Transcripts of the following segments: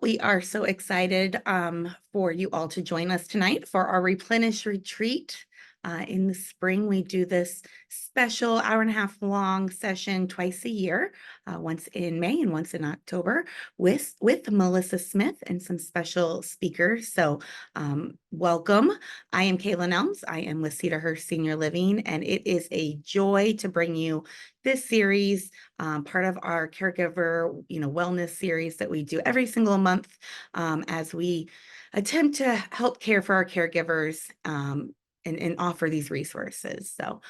We are so excited for you all to join us tonight for our Replenish retreat. In the spring, we do this special hour-and-a-half long session twice a year, once in May and once in October, with Melissa Smith and some special speakers. So welcome. I am Kayla Nelms. I am with Cedarhurst Senior Living, and it is a joy to bring you this series, part of our caregiver, wellness series that we do every single month as we attempt to help care for our caregivers and offer these resources. So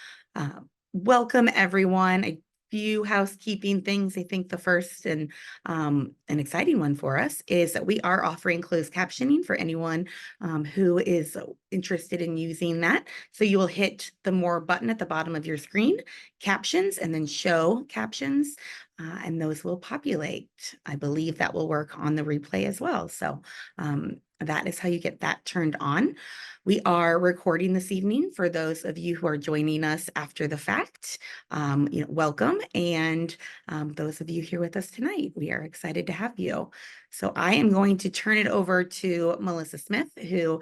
welcome everyone. A few housekeeping things. I think the first and an exciting one for us is that we are offering closed captioning for anyone who is interested in using that. So you will hit the more button at the bottom of your screen, captions, and then show captions, and those will populate. I believe that will work on the replay as well. So that is how you get that turned on. We are recording this evening for those of you who are joining us after the fact. Welcome. And those of you here with us tonight, we are excited to have you. So I am going to turn it over to Melissa Smith, who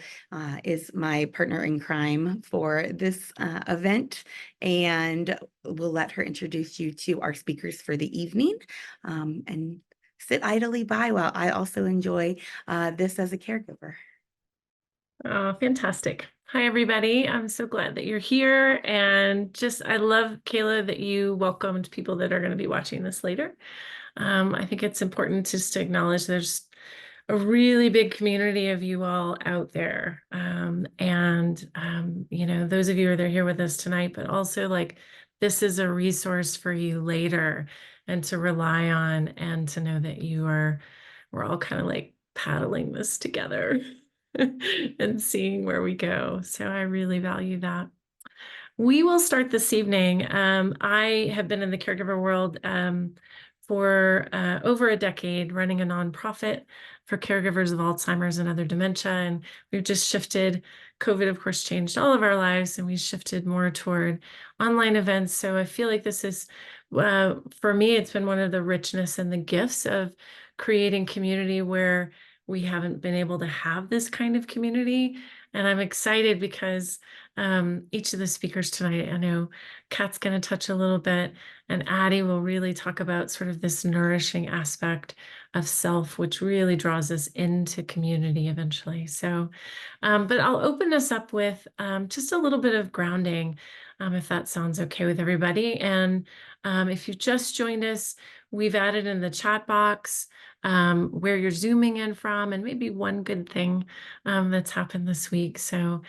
is my partner in crime for this event, and we'll let her introduce you to our speakers for the evening and sit idly by while I also enjoy this as a caregiver. Oh, fantastic. Hi, everybody. I'm so glad that you're here. And I love, Kayla, that you welcomed people that are going to be watching this later. I think it's important just to acknowledge there's a really big community of you all out there. Those of you that are here with us tonight, but also this is a resource for you later and to rely on and to know that we're all kind of paddling this together. And seeing where we go. So I really value that. We will start this evening. I have been in the caregiver world for over a decade, running a nonprofit for caregivers of Alzheimer's and other dementia. And we've just shifted. COVID, of course, changed all of our lives, and we shifted more toward online events. So I feel like this is, for me, it's been one of the richness and the gifts of creating community where we haven't been able to have this kind of community. And I'm excited because each of the speakers tonight, I know Kat's going to touch a little bit, and Addie will really talk about sort of this nourishing aspect of self, which really draws us into community eventually. So, but I'll open us up with just a little bit of grounding, if that sounds okay with everybody. And if you just joined us, we've added in the chat box where you're zooming in from, and maybe one good thing that's happened this week. So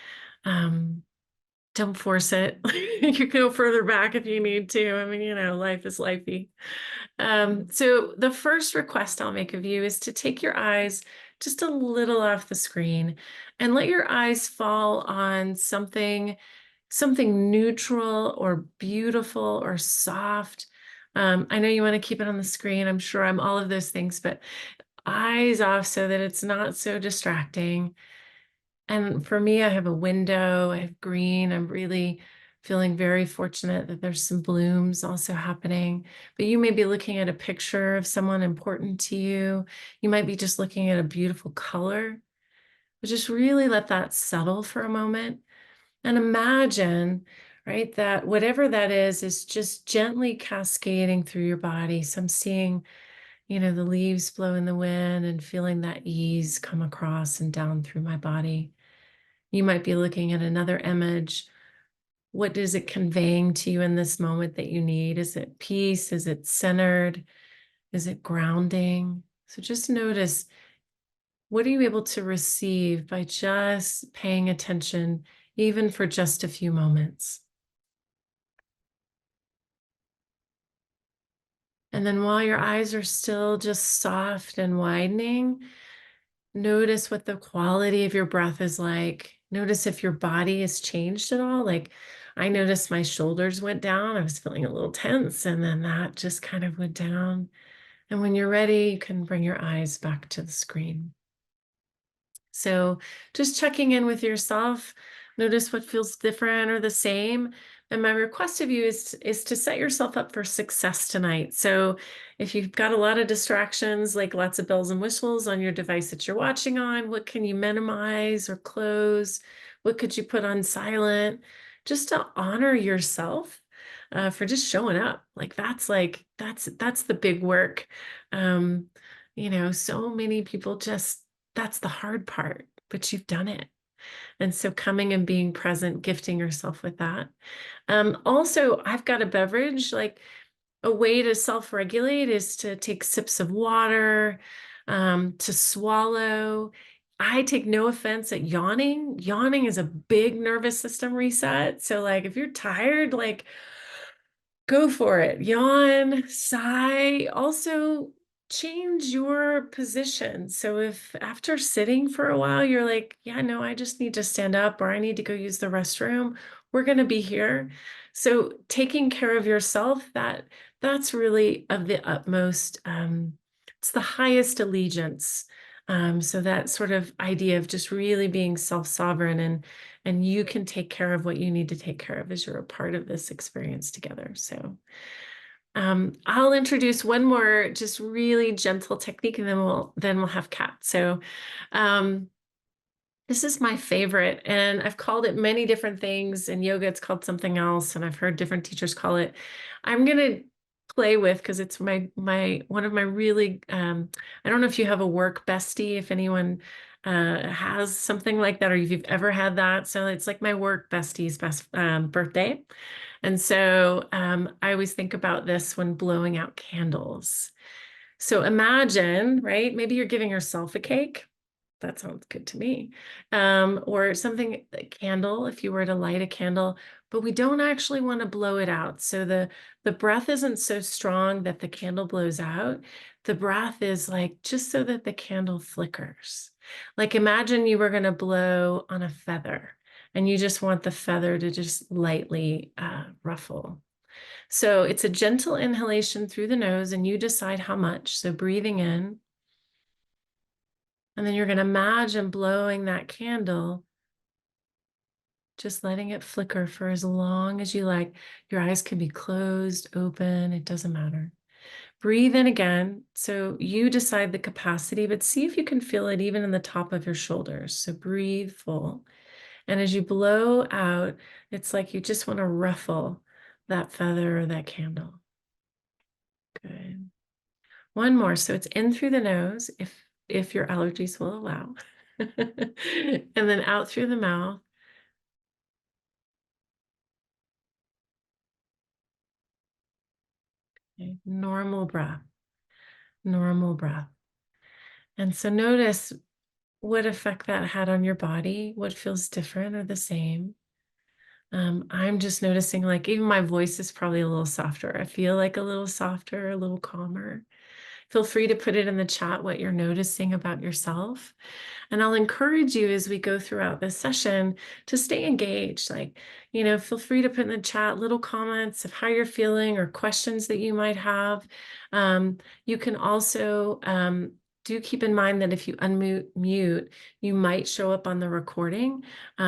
don't force it. You can go further back if you need to. I mean, life is lifey. So the first request I'll make of you is to take your eyes just a little off the screen and let your eyes fall on something neutral or beautiful or soft. I know you want to keep it on the screen. I'm sure I'm all of those things, but eyes off so that it's not so distracting. And for me, I have a window, I have green. I'm really feeling very fortunate that there's some blooms also happening. But you may be looking at a picture of someone important to you. You might be just looking at a beautiful color. But just really let that settle for a moment. And imagine, right, that whatever that is just gently cascading through your body. So I'm seeing, the leaves blow in the wind and feeling that ease come across and down through my body. You might be looking at another image. What is it conveying to you in this moment that you need? Is it peace? Is it centered? Is it grounding? So just notice, what are you able to receive by just paying attention, even for just a few moments? And then while your eyes are still just soft and widening, notice what the quality of your breath is like. Notice if your body has changed at all. I noticed my shoulders went down. I was feeling a little tense, and then that just kind of went down. And when you're ready, you can bring your eyes back to the screen. So just checking in with yourself. Notice what feels different or the same. And my request of you is to set yourself up for success tonight. So if you've got a lot of distractions, like lots of bells and whistles on your device that you're watching on, what can you minimize or close? What could you put on silent? Just to honor yourself for just showing up. That's the big work. Um, so many people that's the hard part, but you've done it. And so coming and being present, gifting yourself with that. Also, I've got a beverage, like a way to self-regulate is to take sips of water, to swallow. I take no offense at yawning. Yawning is a big nervous system reset. So like if you're tired, like go for it. Yawn, sigh. Also, change your position. So if after sitting for a while, you're like, yeah, no, I just need to stand up or I need to go use the restroom, we're going to be here. So taking care of yourself, that's really of the utmost, it's the highest allegiance. So that sort of idea of just really being self-sovereign and you can take care of what you need to take care of as you're a part of this experience together. So I'll introduce one more just really gentle technique and then we'll have Kat. So this is my favorite, and I've called it many different things. In yoga, it's called something else, and I've heard different teachers call it. I'm gonna play with because it's my one of my really. I don't know if you have a work bestie, if anyone has something like that, or if you've ever had that. So it's like my work bestie's best birthday, and so I always think about this when blowing out candles. So imagine, right? Maybe you're giving yourself a cake. That sounds good to me. Or something, a candle, if you were to light a candle, but we don't actually want to blow it out. So the breath isn't so strong that the candle blows out. The breath is like just so that the candle flickers. Like imagine you were going to blow on a feather and you just want the feather to just lightly ruffle. So it's a gentle inhalation through the nose and you decide how much. So breathing in. And then you're going to imagine blowing that candle, just letting it flicker for as long as you like. Your eyes can be closed, open, it doesn't matter. Breathe in again. So you decide the capacity, but see if you can feel it even in the top of your shoulders. So breathe full. And as you blow out, it's like you just want to ruffle that feather or that candle. Good. One more. So it's in through the nose, if your allergies will allow. And then out through the mouth. Okay. Normal breath. Normal breath. And so notice what effect that had on your body, what feels different or the same. I'm just noticing like even my voice is probably a little softer. I feel like a little softer, a little calmer. Feel free to put it in the chat what you're noticing about yourself. And I'll encourage you as we go throughout this session to stay engaged. Like, feel free to put in the chat little comments of how you're feeling or questions that you might have. You can also do keep in mind that if you mute, you might show up on the recording.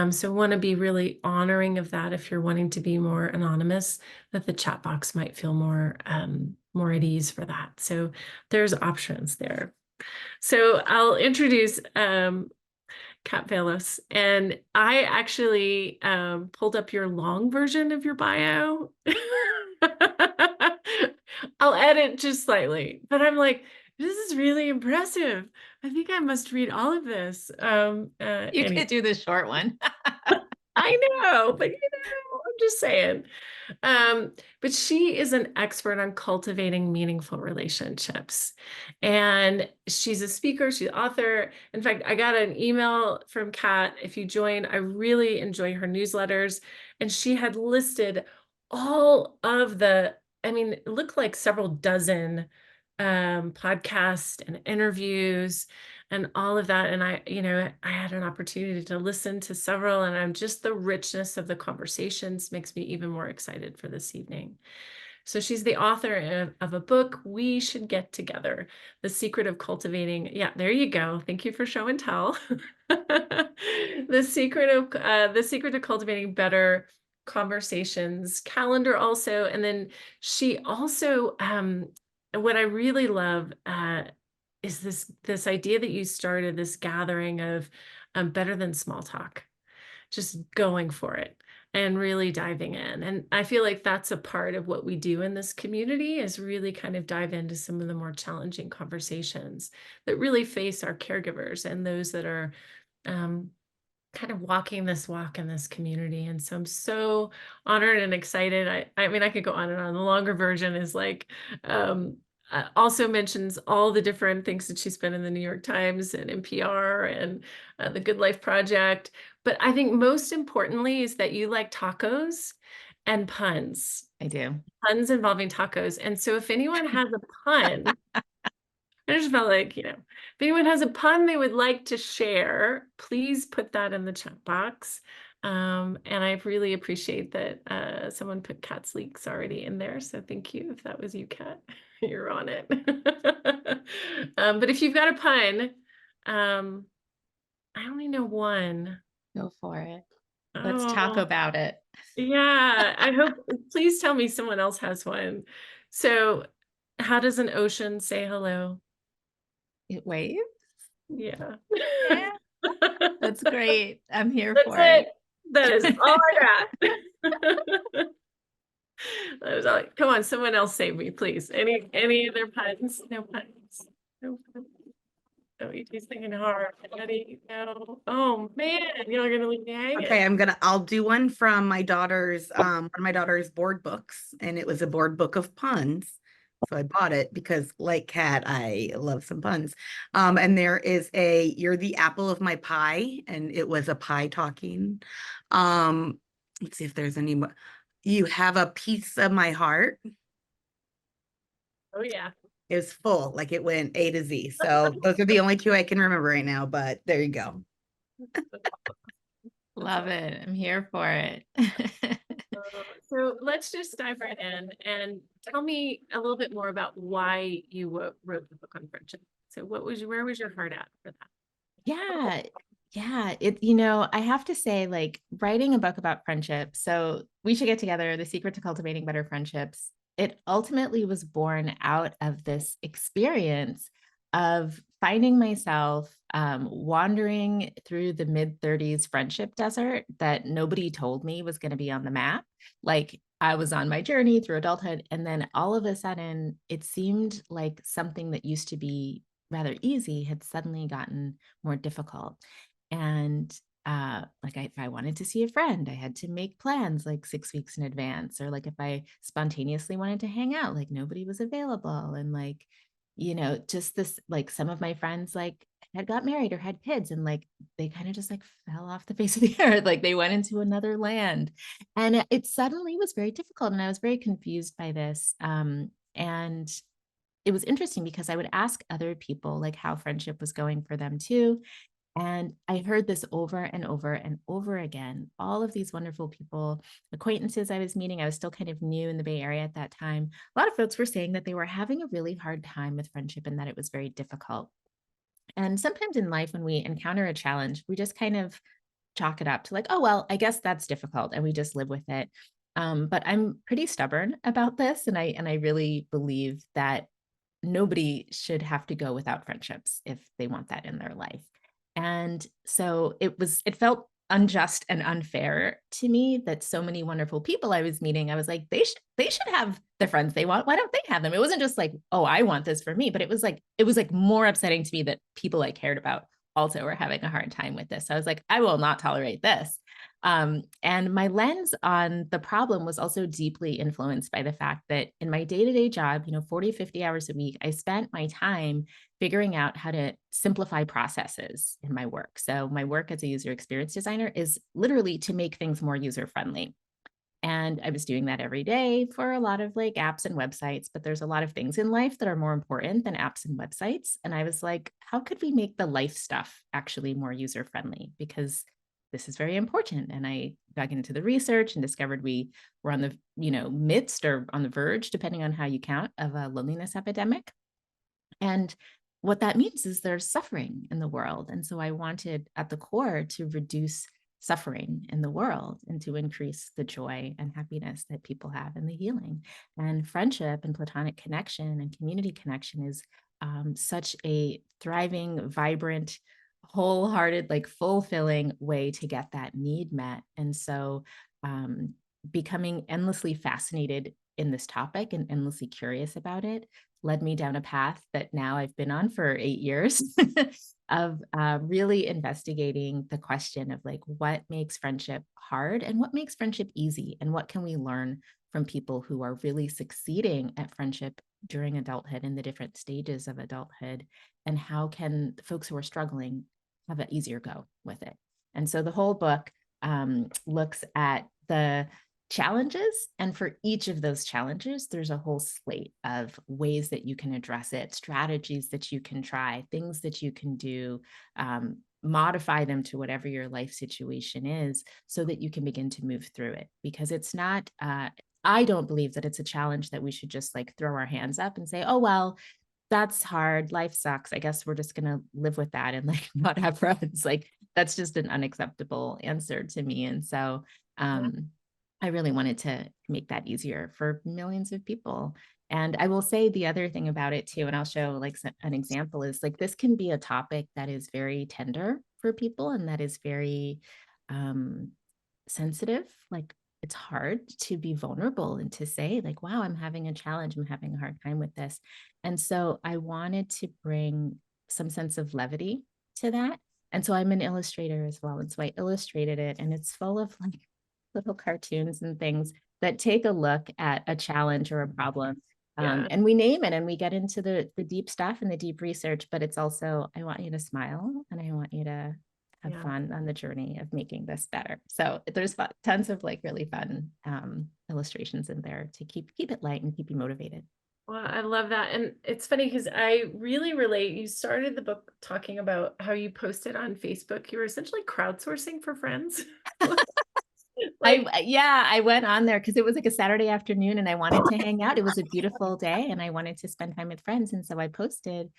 So want to be really honoring of that if you're wanting to be more anonymous, that the chat box might feel more at ease for that. So there's options there. So I'll introduce Kat Vellos, and I actually pulled up your long version of your bio. I'll edit just slightly, but I'm like, this is really impressive. I think I must read all of this. You Anyway. could do the short one. I know, but I'm just saying. But she is an expert on cultivating meaningful relationships. And she's a speaker, she's an author. In fact, I got an email from Kat. If you join, I really enjoy her newsletters. And she had listed all of it looked like several dozen podcasts and interviews and all of that. And I had an opportunity to listen to several, and I'm just the richness of the conversations makes me even more excited for this evening. So she's the author of a book, We Should Get Together, The Secret of Cultivating. Yeah, there you go. Thank you for show and tell. The secret of cultivating better conversations calendar also. And then she also, what I really love is this idea that you started, this gathering of better than small talk, just going for it and really diving in. And I feel like that's a part of what we do in this community, is really kind of dive into some of the more challenging conversations that really face our caregivers and those that are um, kind of walking this walk in this community. And so I'm so honored and excited. I mean, I could go on and on. The longer version is like, also mentions all the different things that she's been in the New York Times and NPR and the Good Life Project. But I think most importantly is that you like tacos and puns, I do. puns involving tacos. And so if anyone has a pun, I just felt like, if anyone has a pun they would like to share, please put that in the chat box. And I really appreciate that someone put Kat's leaks already in there. So thank you. If that was you, Kat, you're on it. But if you've got a pun, I only know one. Go for it. Let's talk Oh, about it. yeah. I hope, please tell me someone else has one. So, how does an ocean say hello? It waves. Yeah. Yeah, that's great. I'm here That's for it. it. That is all I got. That is all. Come on, someone else save me, please. Any other puns? No puns. No puns. Oh, ET's thinking hard. Addie, no. Oh man, you're gonna leave me hanging. Okay, I'll do one from my daughter's, one of my daughter's board books, and it was a board book of puns. So I bought it because, like Kat, I love some puns. And there is you're the apple of my pie, and it was a pie talking. Let's see if there's any more. You have a piece of my heart. Oh yeah. It was full, like it went A to Z. So those are the only two I can remember right now, but there you go. Love it. I'm here for it. So let's just dive right in and tell me a little bit more about why you wrote the book on friendship. So where was your heart at for that? Yeah. Yeah. I have to say, like, writing a book about friendship. So we should get together. The Secret to Cultivating Better Friendships. It ultimately was born out of this experience of finding myself wandering through the mid-30s friendship desert that nobody told me was going to be on the map. Like, I was on my journey through adulthood, and then all of a sudden, it seemed like something that used to be rather easy had suddenly gotten more difficult. And like if I wanted to see a friend, I had to make plans like 6 weeks in advance. Or like if I spontaneously wanted to hang out, like nobody was available. And like, just this, like some of my friends like had got married or had kids, and like they kind of just like fell off the face of the earth. Like they went into another land. And it suddenly was very difficult. And I was very confused by this. And it was interesting because I would ask other people like how friendship was going for them too. And I heard this over and over and over again. All of these wonderful people, acquaintances I was meeting, I was still kind of new in the Bay Area at that time. A lot of folks were saying that they were having a really hard time with friendship and that it was very difficult. And sometimes in life, when we encounter a challenge, we just kind of chalk it up to like, oh, well, I guess that's difficult. And we just live with it. But I'm pretty stubborn about this. And I really believe that nobody should have to go without friendships if they want that in their life. And so it felt unjust and unfair to me that so many wonderful people I was meeting, I was like, they should have the friends they want. Why don't they have them? It wasn't just like, oh, I want this for me, but it was like more upsetting to me that people I cared about also were having a hard time with this. So I was like, I will not tolerate this. And my lens on the problem was also deeply influenced by the fact that in my day-to-day job, 40, 50 hours a week, I spent my time figuring out how to simplify processes in my work. So my work as a user experience designer is literally to make things more user-friendly. And I was doing that every day for a lot of like apps and websites, but there's a lot of things in life that are more important than apps and websites. And I was like, how could we make the life stuff actually more user-friendly? Because this is very important. And I dug into the research and discovered we were on the, midst or on the verge, depending on how you count, of a loneliness epidemic. And what that means is there's suffering in the world. And so I wanted at the core to reduce suffering in the world and to increase the joy and happiness that people have and the healing. And friendship and platonic connection and community connection is such a thriving, vibrant, wholehearted, like fulfilling way to get that need met. And so becoming endlessly fascinated in this topic and endlessly curious about it led me down a path that now I've been on for 8 years of really investigating the question of like, what makes friendship hard and what makes friendship easy, and what can we learn from people who are really succeeding at friendship during adulthood in the different stages of adulthood, and how can folks who are struggling have an easier go with it. And so the whole book looks at the challenges, and for each of those challenges, there's a whole slate of ways that you can address it, strategies that you can try, things that you can do, modify them to whatever your life situation is, so that you can begin to move through it. Because it's not, I don't believe that it's a challenge that we should just like throw our hands up and say, oh, well, that's hard. Life sucks. I guess we're just going to live with that and like not have friends. Like that's just an unacceptable answer to me. And so I really wanted to make that easier for millions of people. And I will say the other thing about it too, and I'll show like an example, is like this can be a topic that is very tender for people and that is very sensitive. Like it's hard to be vulnerable and to say like, wow, I'm having a challenge. I'm having a hard time with this. And so I wanted to bring some sense of levity to that. And so I'm an illustrator as well. And so I illustrated it, and it's full of like little cartoons and things that take a look at a challenge or a problem. And we name it and we get into the deep stuff and the deep research, but it's also, I want you to smile and I want you to have fun on the journey of making this better. So there's tons of like really fun illustrations in there to keep it light and keep you motivated. Well, I love that. And it's funny because I really relate. You started the book talking about how you posted on Facebook. You were essentially crowdsourcing for friends. I went on there because it was like a Saturday afternoon and I wanted to hang out. It was a beautiful day and I wanted to spend time with friends. And so I posted,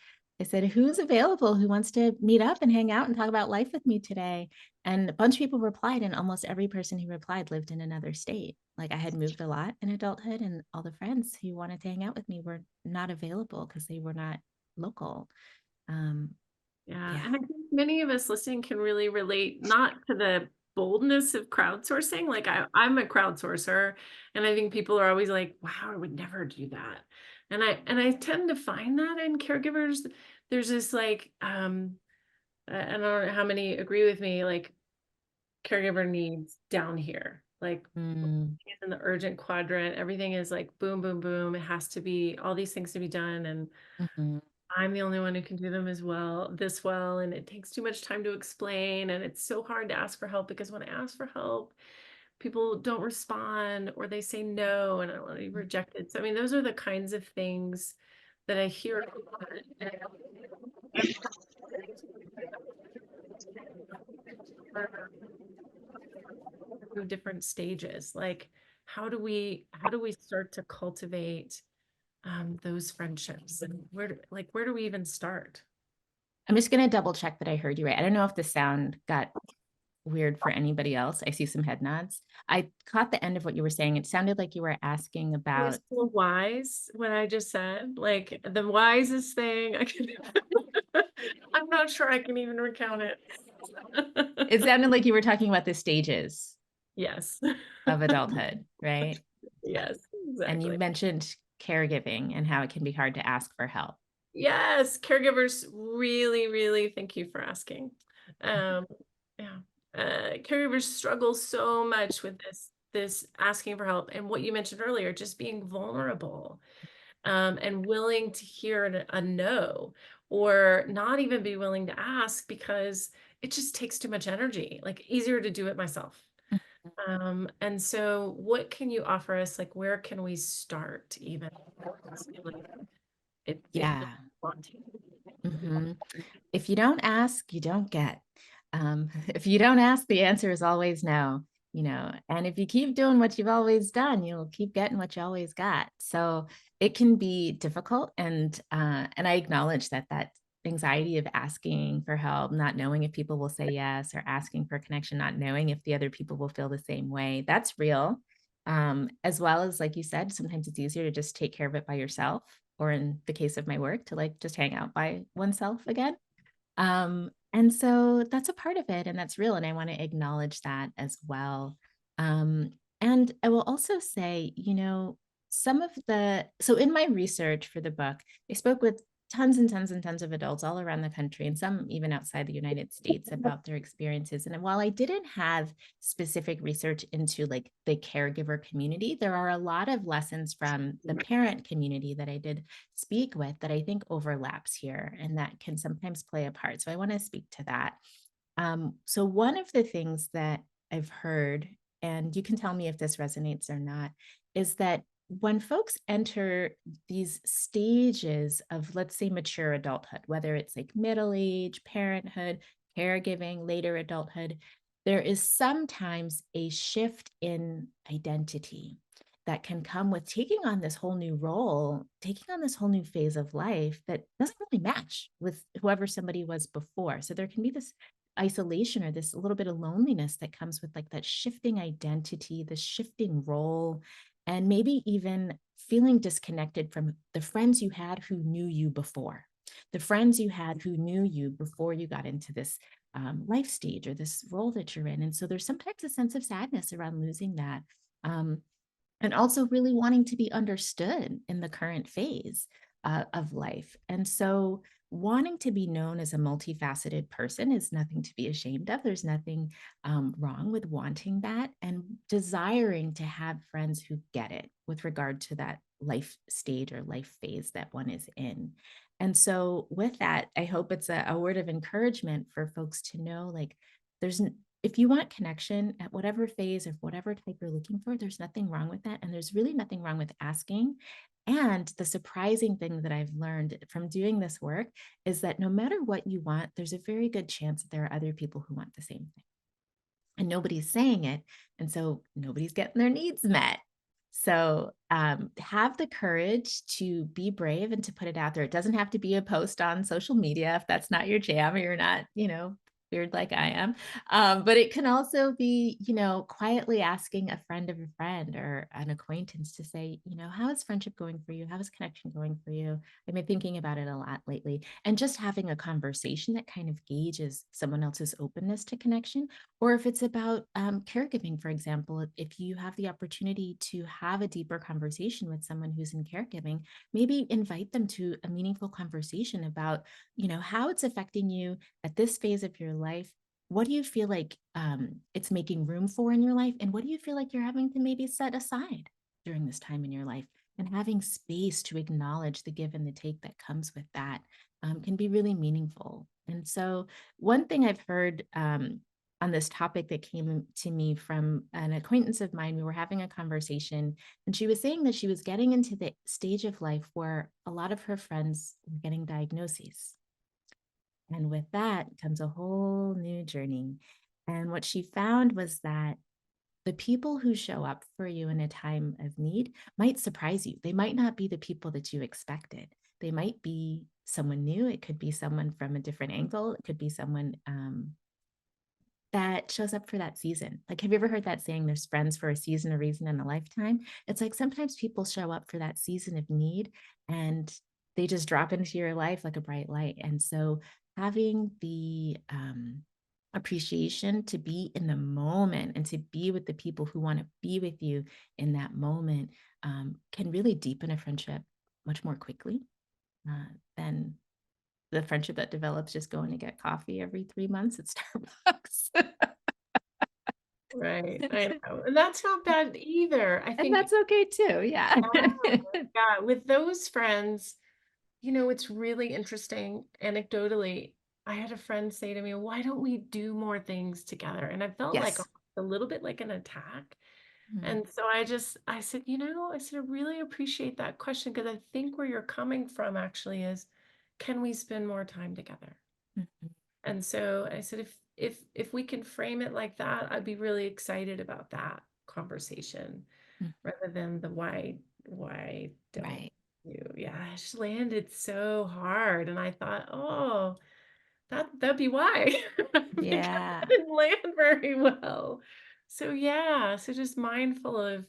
I said, who's available? Who wants to meet up and hang out and talk about life with me today? And a bunch of people replied, and almost every person who replied lived in another state. Like I had moved a lot in adulthood, and all the friends who wanted to hang out with me were not available because they were not local. And I think many of us listening can really relate, not to the boldness of crowdsourcing. Like I'm a crowdsourcer, and I think people are always like, wow, I would never do that. And I tend to find that in caregivers, there's this like, I don't know how many agree with me, like caregiver needs down here, like in the urgent quadrant, everything is like boom, boom, boom. It has to be all these things to be done. And I'm the only one who can do them as well, this well. And it takes too much time to explain. And it's so hard to ask for help, because when I ask for help, people don't respond, or they say no, and I don't want to be rejected. So, I mean, those are the kinds of things that I hear. Different stages. Like, how do we start to cultivate those friendships, and where do we even start? I'm just going to double check that I heard you right. I don't know if the sound got weird for anybody else. I see some head nods. I caught the end of what you were saying. It sounded like you were asking about so wise, what I just said, like the wisest thing I can I'm not sure I can even recount it. It sounded like you were talking about the stages Yes. of adulthood, right? Yes, exactly. And you mentioned caregiving and how it can be hard to ask for help. Yes, caregivers, really, really, thank you for asking. Caregivers struggle so much with this asking for help, and what you mentioned earlier, just being vulnerable, and willing to hear a no, or not even be willing to ask because it just takes too much energy, like easier to do it myself. And so what can you offer us? Like, where can we start even? If you don't ask, you don't get. If you don't ask, the answer is always no, and if you keep doing what you've always done, you'll keep getting what you always got. So it can be difficult. And I acknowledge that anxiety of asking for help, not knowing if people will say yes, or asking for connection, not knowing if the other people will feel the same way. That's real. As well as, like you said, sometimes it's easier to just take care of it by yourself, or in the case of my work, to like just hang out by oneself again. And so that's a part of it, and that's real. And I want to acknowledge that as well. And I will also say, so in my research for the book, I spoke with tons and tons and tons of adults all around the country, and some even outside the United States, about their experiences. And while I didn't have specific research into like the caregiver community, there are a lot of lessons from the parent community that I did speak with that I think overlaps here, and that can sometimes play a part. So I want to speak to that. So one of the things that I've heard, and you can tell me if this resonates or not, is that when folks enter these stages of, let's say, mature adulthood, whether it's like middle age, parenthood, caregiving, later adulthood, there is sometimes a shift in identity that can come with taking on this whole new role, taking on this whole new phase of life that doesn't really match with whoever somebody was before. So there can be this isolation, or this little bit of loneliness that comes with like that shifting identity, the shifting role, and maybe even feeling disconnected from the friends you had who knew you before, the friends you had who knew you before you got into this life stage or this role that you're in. And so there's sometimes a sense of sadness around losing that. And also really wanting to be understood in the current phase of life. And so wanting to be known as a multifaceted person is nothing to be ashamed of. There's nothing wrong with wanting that, and desiring to have friends who get it with regard to that life stage or life phase that one is in. And so with that, I hope it's a word of encouragement for folks to know, like, if you want connection at whatever phase of whatever type you're looking for, there's nothing wrong with that. And there's really nothing wrong with asking. And the surprising thing that I've learned from doing this work is that no matter what you want, there's a very good chance that there are other people who want the same thing. And nobody's saying it. And so nobody's getting their needs met. So have the courage to be brave and to put it out there. It doesn't have to be a post on social media if that's not your jam, or you're not, weird like I am. But it can also be, quietly asking a friend of a friend or an acquaintance to say, how is friendship going for you? How is connection going for you? I've been thinking about it a lot lately. And just having a conversation that kind of gauges someone else's openness to connection. Or if it's about caregiving, for example, if you have the opportunity to have a deeper conversation with someone who's in caregiving, maybe invite them to a meaningful conversation about, how it's affecting you at this phase of your life. What do you feel like it's making room for in your life? And what do you feel like you're having to maybe set aside during this time in your life? And having space to acknowledge the give and the take that comes with that can be really meaningful. And so one thing I've heard on this topic that came to me from an acquaintance of mine, we were having a conversation, and she was saying that she was getting into the stage of life where a lot of her friends were getting diagnoses. And with that comes a whole new journey. And what she found was that the people who show up for you in a time of need might surprise you. They might not be the people that you expected. They might be someone new. It could be someone from a different angle. It could be someone that shows up for that season. Like, have you ever heard that saying, there's friends for a season, a reason, and a lifetime? It's like sometimes people show up for that season of need, and they just drop into your life like a bright light. And so having the appreciation to be in the moment and to be with the people who want to be with you in that moment can really deepen a friendship much more quickly than the friendship that develops just going to get coffee every 3 months at Starbucks. Right. I know. And that's not bad either. I And think, that's okay too. Yeah. yeah, with those friends, it's really interesting. Anecdotally, I had a friend say to me, why don't we do more things together? And I felt like Yes. a little bit like an attack. Mhm. And so I said, I really appreciate that question, because I think where you're coming from actually is, can we spend more time together? Mhm. And so I said, if we can frame it like that, I'd be really excited about that conversation Mhm. rather than the why don't. Right. Yeah, it just landed so hard. And I thought, oh, that'd be why. Because Yeah. it didn't land very well. So yeah, so just mindful of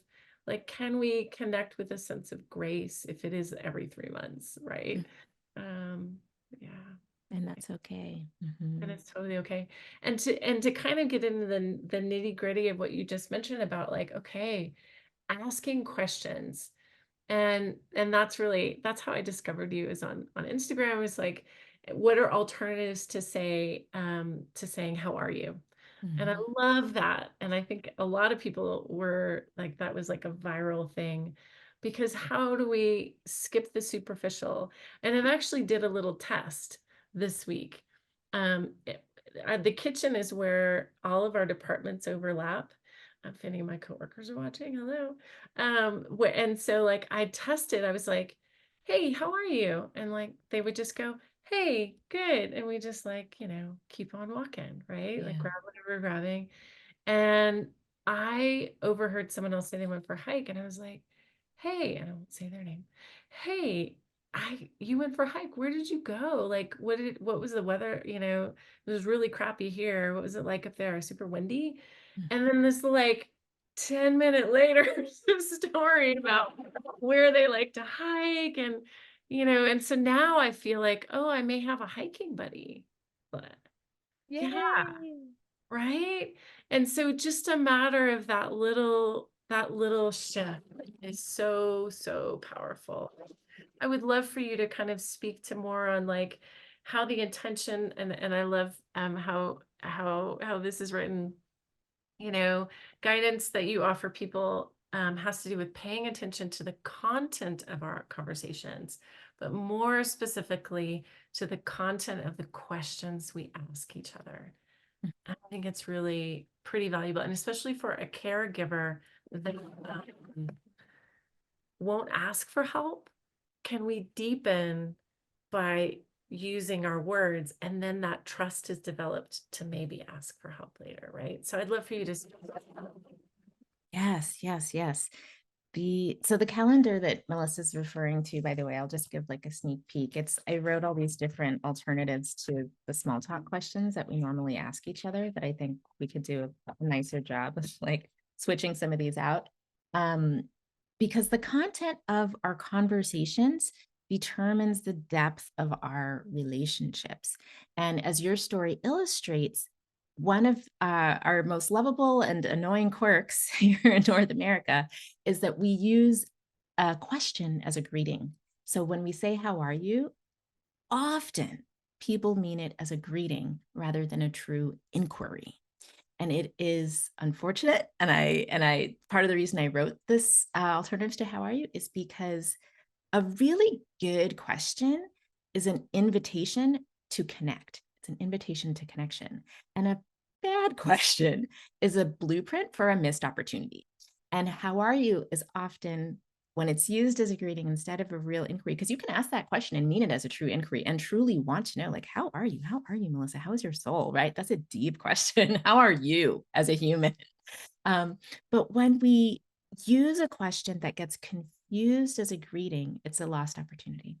like, can we connect with a sense of grace if it is every 3 months, right? Um, yeah. And that's okay. And it's totally okay. And to kind of get into the nitty-gritty of what you just mentioned about like, okay, asking questions. And that's how I discovered you, is on Instagram. Is like, what are alternatives to saying how are you? And I Mhm. love that. And I think a lot of people were like, that was like a viral thing, because how do we skip the superficial? And I've actually did a little test this week. The kitchen is where all of our departments overlap. If any of my coworkers are watching, hello. And so like I tested, I was like, hey, how are you? And like they would just go, hey, good. And we just like, keep on walking, right? Like Yeah. grab whatever we're grabbing. And I overheard someone else say they went for a hike, and I was like, hey, and I won't say their name. Hey, you went for a hike. Where did you go? Like, what was the weather? It was really crappy here. What was it like up there? Super windy. And then this like 10-minute later story about where they like to hike, and so now I feel like, oh, I may have a hiking buddy. But yeah, Yay. right? And so just a matter of that little shift is so, so powerful. I would love for you to kind of speak to more on like how the intention, and I love how this is written, guidance that you offer people has to do with paying attention to the content of our conversations, but more specifically to the content of the questions we ask each other. I think it's really pretty valuable, and especially for a caregiver that won't ask for help. Can we deepen by using our words, and then that trust is developed to maybe ask for help later, right? So I'd love for you to speak about that. Yes, yes, yes. So the calendar that Melissa's referring to, by the way, I'll just give like a sneak peek. I wrote all these different alternatives to the small talk questions that we normally ask each other that I think we could do a nicer job of like switching some of these out. Um, because the content of our conversations determines the depth of our relationships. And as your story illustrates, one of our most lovable and annoying quirks here in North America is that we use a question as a greeting. So when we say, how are you? Often people mean it as a greeting rather than a true inquiry. And it is unfortunate. And I part of the reason I wrote this alternatives to how are you is because a really good question is an invitation to connect. It's an invitation to connection. And a bad question is a blueprint for a missed opportunity. And how are you is often, when it's used as a greeting instead of a real inquiry, because you can ask that question and mean it as a true inquiry and truly want to know, like, how are you? How are you, Melissa? How is your soul? Right? That's a deep question. How are you as a human? But when we use a question that gets confused as a greeting, it's a lost opportunity.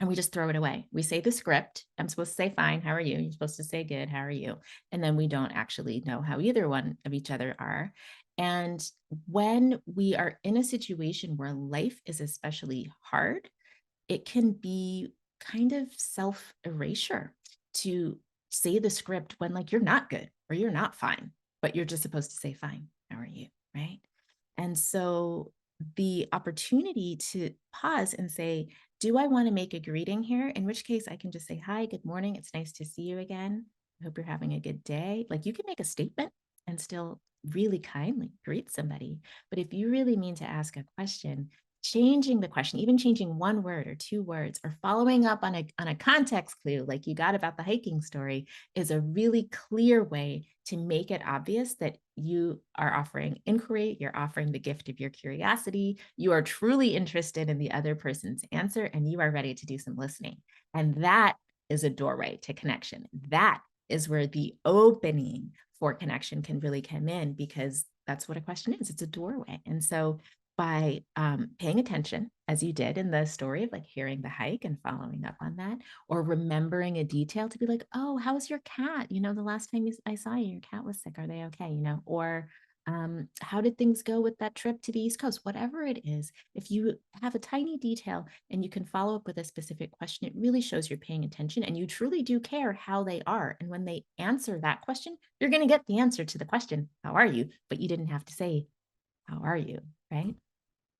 And we just throw it away. We say the script. I'm supposed to say fine. How are you? You're supposed to say good. How are you? And then we don't actually know how either one of each other are. And when we are in a situation where life is especially hard, it can be kind of self erasure to say the script when like you're not good or you're not fine, but you're just supposed to say fine. How are you? Right. And so the opportunity to pause and say, do I want to make a greeting here? In which case I can just say, hi, good morning. It's nice to see you again. I hope you're having a good day. Like you can make a statement and still really kindly greet somebody. But if you really mean to ask a question, changing the question, even changing one word or two words, or following up on a context clue like you got about the hiking story is a really clear way to make it obvious that you are offering inquiry, you're offering the gift of your curiosity, you are truly interested in the other person's answer, and you are ready to do some listening. And that is a doorway to connection. That is where the opening for connection can really come in, because that's what a question is. It's a doorway. And so by paying attention, as you did in the story of like hearing the hike and following up on that, or remembering a detail to be like, oh, how's your cat? You know, the last time I saw you, your cat was sick. Are they okay? You know, or how did things go with that trip to the East Coast? Whatever it is, if you have a tiny detail and you can follow up with a specific question, it really shows you're paying attention and you truly do care how they are. And when they answer that question, you're going to get the answer to the question, how are you? But you didn't have to say, how are you? Right.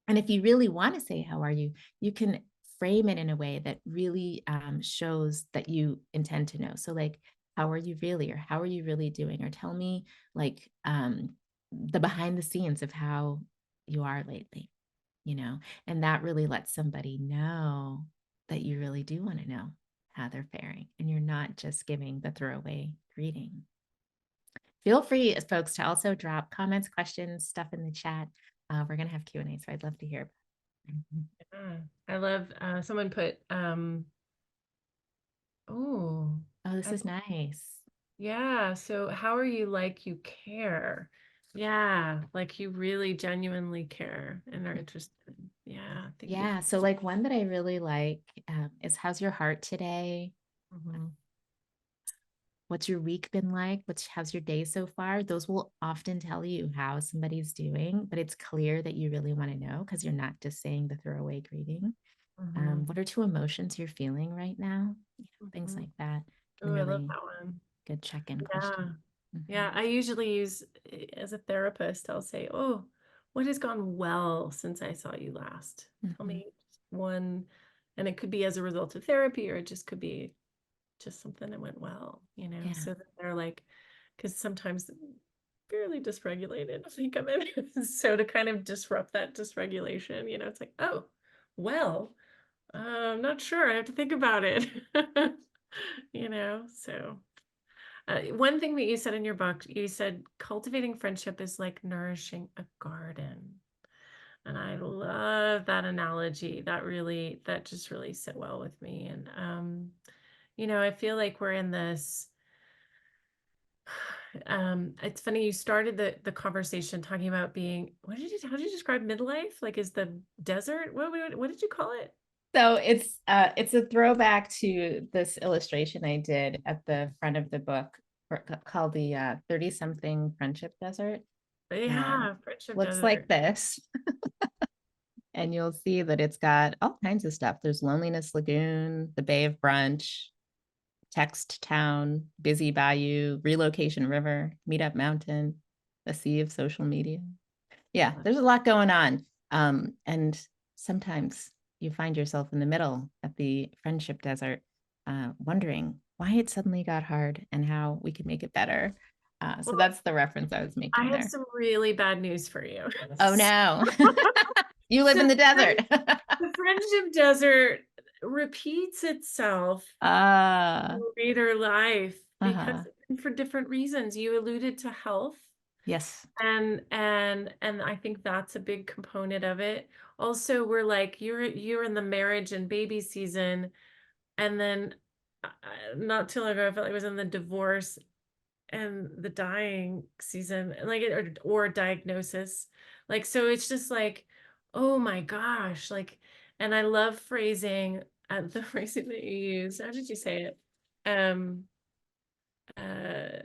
And if you really want to say, how are you? You can frame it in a way that really shows that you intend to know. So like, how are you really, or how are you really doing? Or tell me like the behind the scenes of how you are lately, you know, and that really lets somebody know that you really do want to know how they're faring and you're not just giving the throwaway greeting. Feel free, folks, to also drop comments, questions, stuff in the chat. We're going to have Q&A, so I'd love to hear. Yeah. I love, someone put, oh, This is nice. yeah. So how are you like you care? Yeah. Like you really genuinely care and are interested. Yeah. Thank you. Yeah. So like one that I really like is how's your heart today? Mhm. What's your week been like? How's your day so far? Those will often tell you how somebody's doing, but it's clear that you really want to know because you're not just saying the throwaway greeting. Mhm. What are two emotions you're feeling right now? Things Mhm. like that can Oh, I love really that one. good check-in Yeah. question. Yeah. I usually use, as a therapist, I'll say, oh, what has gone well since I saw you last? Tell me one. And it could be as a result of therapy, or it just could be just something that went well, you know, Yeah. so that they're like, because sometimes fairly dysregulated, I think I'm in. So to kind of disrupt that dysregulation, you know, it's like, oh, well, I'm not sure. I have to think about it, you know, so. One thing that you said in your book, you said cultivating friendship is like nourishing a garden. And I love that analogy. That just really sit well with me. And, you know, I feel like we're in this, it's funny, you started the conversation talking about being, how did you describe midlife? Like, is the desert, what did you call it? So it's a throwback to this illustration I did at the front of the book called the 30-something friendship desert. Yeah, friendship Looks like desert. this. And you'll see that it's got all kinds of stuff. There's Loneliness Lagoon, the Bay of Brunch, Text Town, Busy Bayou, Relocation River, Meetup Mountain, a sea of social media. Yeah, there's a lot going on. And sometimes you find yourself in the middle at the friendship desert, wondering why it suddenly got hard and how we could make it better. So Well, that's the reference I was I making have there. some really bad news for you. Oh no, you live So in the desert. the friendship desert repeats itself in Ah, later life because uh-huh. for different reasons. You alluded to health, Yes. and I think that's a big component of it. Also, we're like you're in the marriage and baby season, and then not too long ago I felt like I was in the divorce and the dying season, like or diagnosis. Like, so it's just like, oh my gosh, like, and I love phrasing, the phrasing that you use. How did you say it? Uh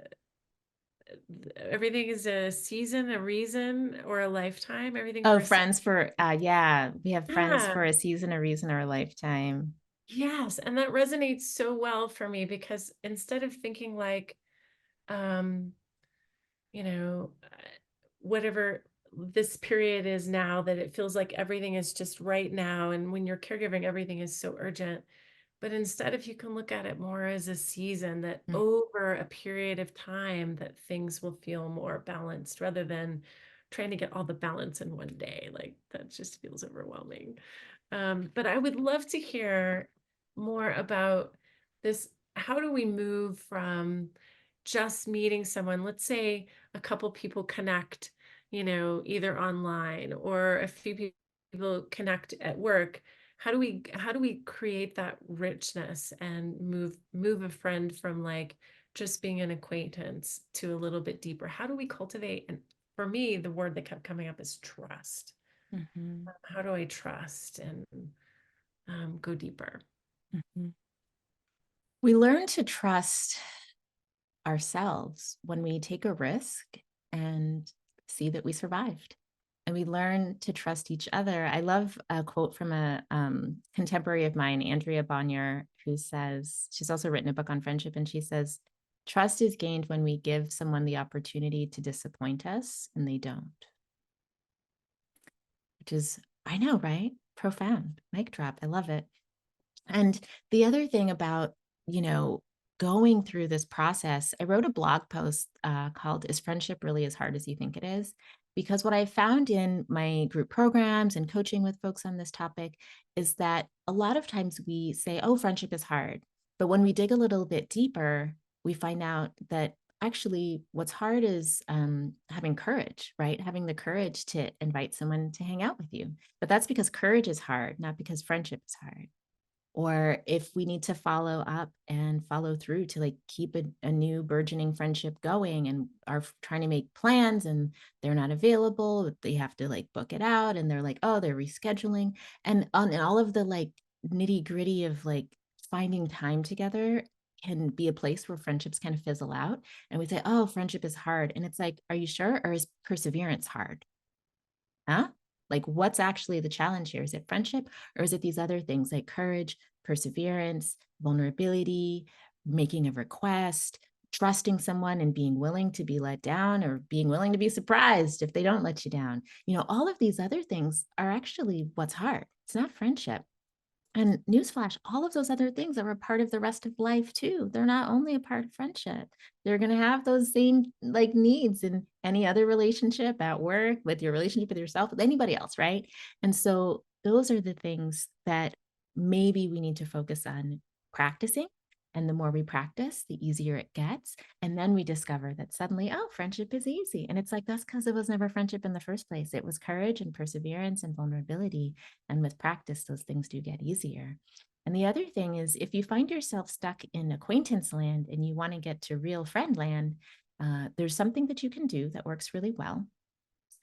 Everything is a season, a reason, or a lifetime. Everything for Oh, a season. friends for yeah, we have friends Yeah. for a season, a reason, or a lifetime. Yes. And that resonates so well for me because instead of thinking like, um, you know, whatever this period is now, that it feels like everything is just right now. And when you're caregiving, everything is so urgent. But instead, if you can look at it more as a season, that Mm. over a period of time, that things will feel more balanced rather than trying to get all the balance in one day. Like that just feels overwhelming. But I would love to hear more about this. How do we move from just meeting someone? Let's say a couple people connect, you know, either online or a few people connect at work. How do we create that richness and move a friend from like just being an acquaintance to a little bit deeper? How do we cultivate? And for me, the word that kept coming up is trust. Mhm. How do I trust and go deeper? Mhm. We learn to trust ourselves when we take a risk and see that we survived. And we learn to trust each other. I love a quote from a contemporary of mine, Andrea Bonnier, who says, she's also written a book on friendship, and she says, trust is gained when we give someone the opportunity to disappoint us and they don't, which is, I know, right? Profound. Mic drop. I love it. And the other thing about, you know, going through this process, I wrote a blog post called Is Friendship Really as Hard as You Think It Is? Because what I found in my group programs and coaching with folks on this topic is that a lot of times we say, oh, friendship is hard. But when we dig a little bit deeper, we find out that actually what's hard is having courage, right? Having the courage to invite someone to hang out with you. But that's because courage is hard, not because friendship is hard. Or if we need to follow up and follow through to like keep a new burgeoning friendship going and are trying to make plans and they're not available, they have to like book it out and they're like, oh, they're rescheduling. And all of the like nitty gritty of like finding time together can be a place where friendships kind of fizzle out. And we say, oh, friendship is hard. And it's like, are you sure? Or is perseverance hard? Huh? Like, what's actually the challenge here? Is it friendship or is it these other things like courage, perseverance, vulnerability, making a request, trusting someone and being willing to be let down or being willing to be surprised if they don't let you down? You know, all of these other things are actually what's hard. It's not friendship. And newsflash, all of those other things are a part of the rest of life too. They're not only a part of friendship. They're going to have those same like needs in any other relationship at work, with your relationship with yourself, with anybody else, right? And so those are the things that maybe we need to focus on practicing. And the more we practice, the easier it gets. And then we discover that suddenly, oh, friendship is easy. And it's like, that's because it was never friendship in the first place. It was courage and perseverance and vulnerability. And with practice, those things do get easier. And the other thing is, if you find yourself stuck in acquaintance land and you want to get to real friend land, there's something that you can do that works really well.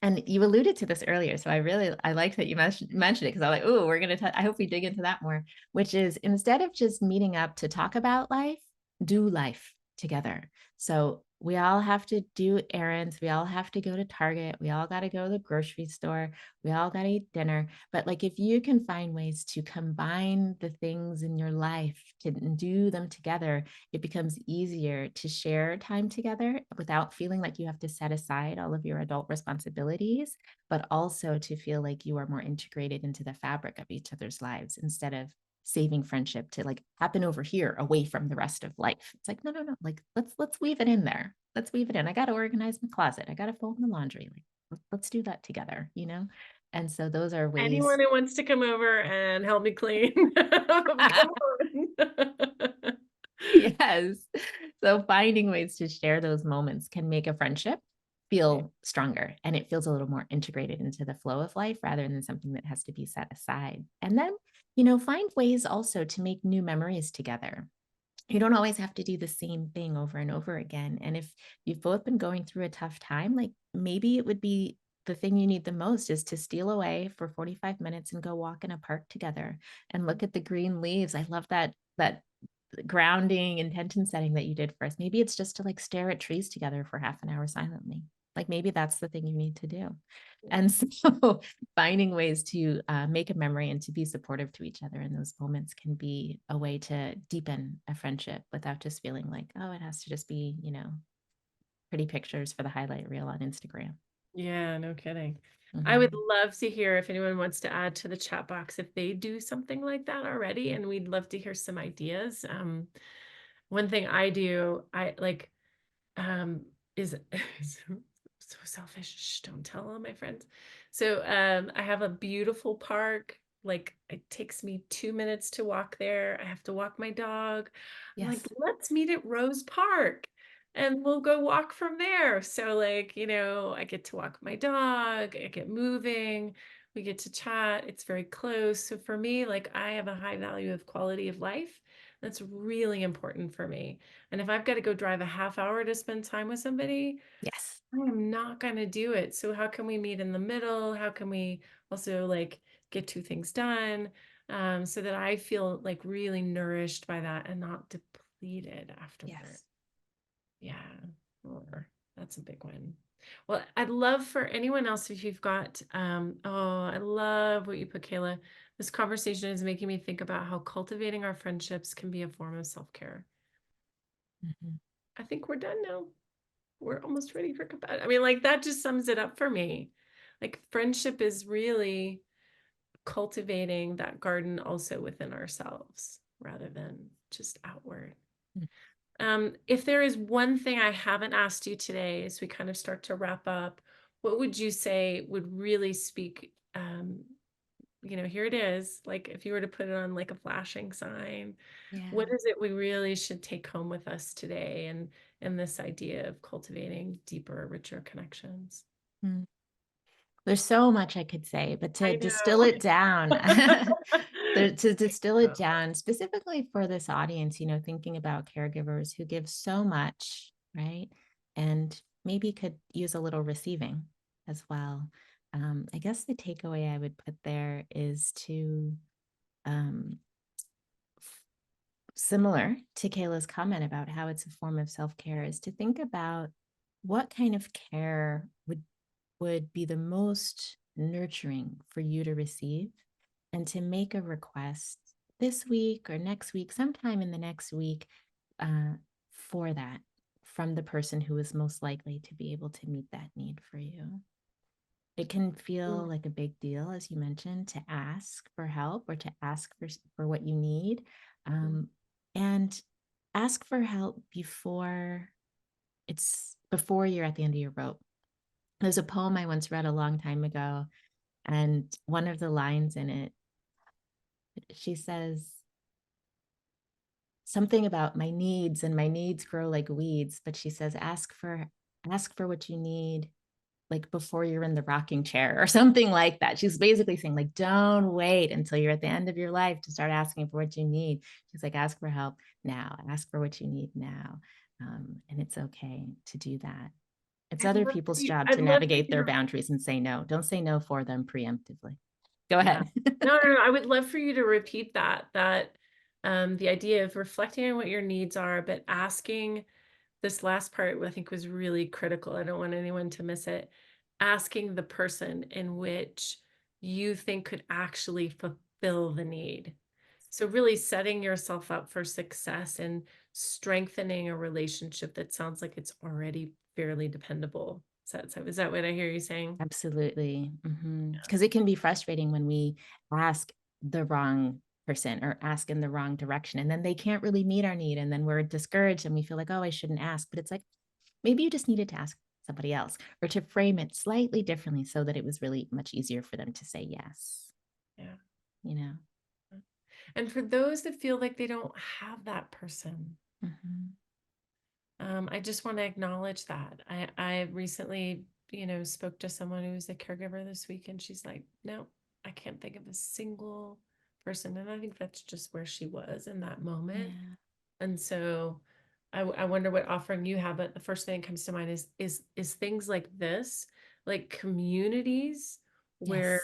And you alluded to this earlier, so I like that you mentioned it because I'm like, oh, I hope we dig into that more, which is instead of just meeting up to talk about life, do life together. So we all have to do errands. We all have to go to Target. We all got to go to the grocery store. We all got to eat dinner. But like, if you can find ways to combine the things in your life to do them together, it becomes easier to share time together without feeling like you have to set aside all of your adult responsibilities, but also to feel like you are more integrated into the fabric of each other's lives instead of saving friendship to like happen over here away from the rest of life. It's like, no, like let's weave it in there. Let's weave it in. I got to organize my closet. I got to fold my laundry. Like, let's do that together, you know? And so those are ways. Anyone who wants to come over and help me clean, come on. Yes. So finding ways to share those moments can make a friendship feel stronger and it feels a little more integrated into the flow of life rather than something that has to be set aside. And then, you know, find ways also to make new memories together. You don't always have to do the same thing over and over again. And if you've both been going through a tough time, like maybe it would be the thing you need the most is to steal away for 45 minutes and go walk in a park together and look at the green leaves. I love that grounding intention setting that you did for us. Maybe it's just to like stare at trees together for half an hour silently. Like maybe that's the thing you need to do. And so finding ways to make a memory and to be supportive to each other in those moments can be a way to deepen a friendship without just feeling like, oh, it has to just be, you know, pretty pictures for the highlight reel on Instagram. Yeah, no kidding. Mm-hmm. I would love to hear if anyone wants to add to the chat box if they do something like that already, and we'd love to hear some ideas. One thing I do, I like, is so selfish. Shh, don't tell all my friends. So, I have a beautiful park. Like, it takes me 2 minutes to walk there. I have to walk my dog. I'm like, Yes. let's meet at Rose Park and we'll go walk from there. So like, I get to walk my dog, I get moving, we get to chat. It's very close. So for me, like I have a high value of quality of life. That's really important for me. And if I've got to go drive a half hour to spend time with somebody, Yes. I am not going to do it. So how can we meet in the middle? How can we also like get two things done, so that I feel like really nourished by that and not depleted afterward? Yes. Yeah, or that's a big one. Well, I'd love for anyone else, if you've got, oh, I love what you put, Kayla. This conversation is making me think about how cultivating our friendships can be a form of self-care. Mhm. I think we're done now. We're almost ready for bed. I mean, like that just sums it up for me. Like friendship is really cultivating that garden also within ourselves rather than just outward. If there is one thing I haven't asked you today as we kind of start to wrap up, what would you say would really speak, here it is, like if you were to put it on like a flashing sign, what Yeah. is it we really should take home with us today and this idea of cultivating deeper, richer connections? Mm. There's so much I could say, but to I distill it down, know. to distill it down specifically for this audience, thinking about caregivers who give so much, right? And maybe could use a little receiving as well. I guess the takeaway I would put there is to, um, similar to Kayla's comment about how it's a form of self-care, is to think about what kind of care would be the most nurturing for you to receive, and to make a request this week or next week, sometime in the next week, uh, for that from the person who is most likely to be able to meet that need for you. It can feel like a big deal, as you mentioned, to ask for help or to ask for what you need. And ask for help before you're at the end of your rope. There's a poem I once read a long time ago, and one of the lines in it, she says something about my needs, and my needs grow like weeds, but she says, ask for what you need, like before you're in the rocking chair or something like that. She's basically saying, like, don't wait until you're at the end of your life to start asking for what you need. She's like, ask for help now, ask for what you need now. And it's okay to do that. It's I'd other love people's for you, job I'd to love for navigate you their to, boundaries and say no. Don't say no for them preemptively. Go yeah. ahead. No, I would love for you to repeat that the idea of reflecting on what your needs are, but asking, this last part I think was really critical. I don't want anyone to miss it. Asking the person in which you think could actually fulfill the need. So really setting yourself up for success and strengthening a relationship that sounds like it's already fairly dependable. Is that what I hear you saying? Absolutely. Because it can be frustrating when we ask the wrong person or ask in the wrong direction, and then they can't really meet our need. And then we're discouraged and we feel like, oh, I shouldn't ask. But it's like, maybe you just needed to ask somebody else, or to frame it slightly differently so that it was really much easier for them to say yes. Yeah. You know? And for those that feel like they don't have that person, Mhm. I just want to acknowledge that. I recently, spoke to someone who was a caregiver this week, and she's like, no, I can't think of a single person. And I think that's just where she was in that moment. Yeah. And so I wonder what offering you have, but the first thing that comes to mind is things like this, like communities where,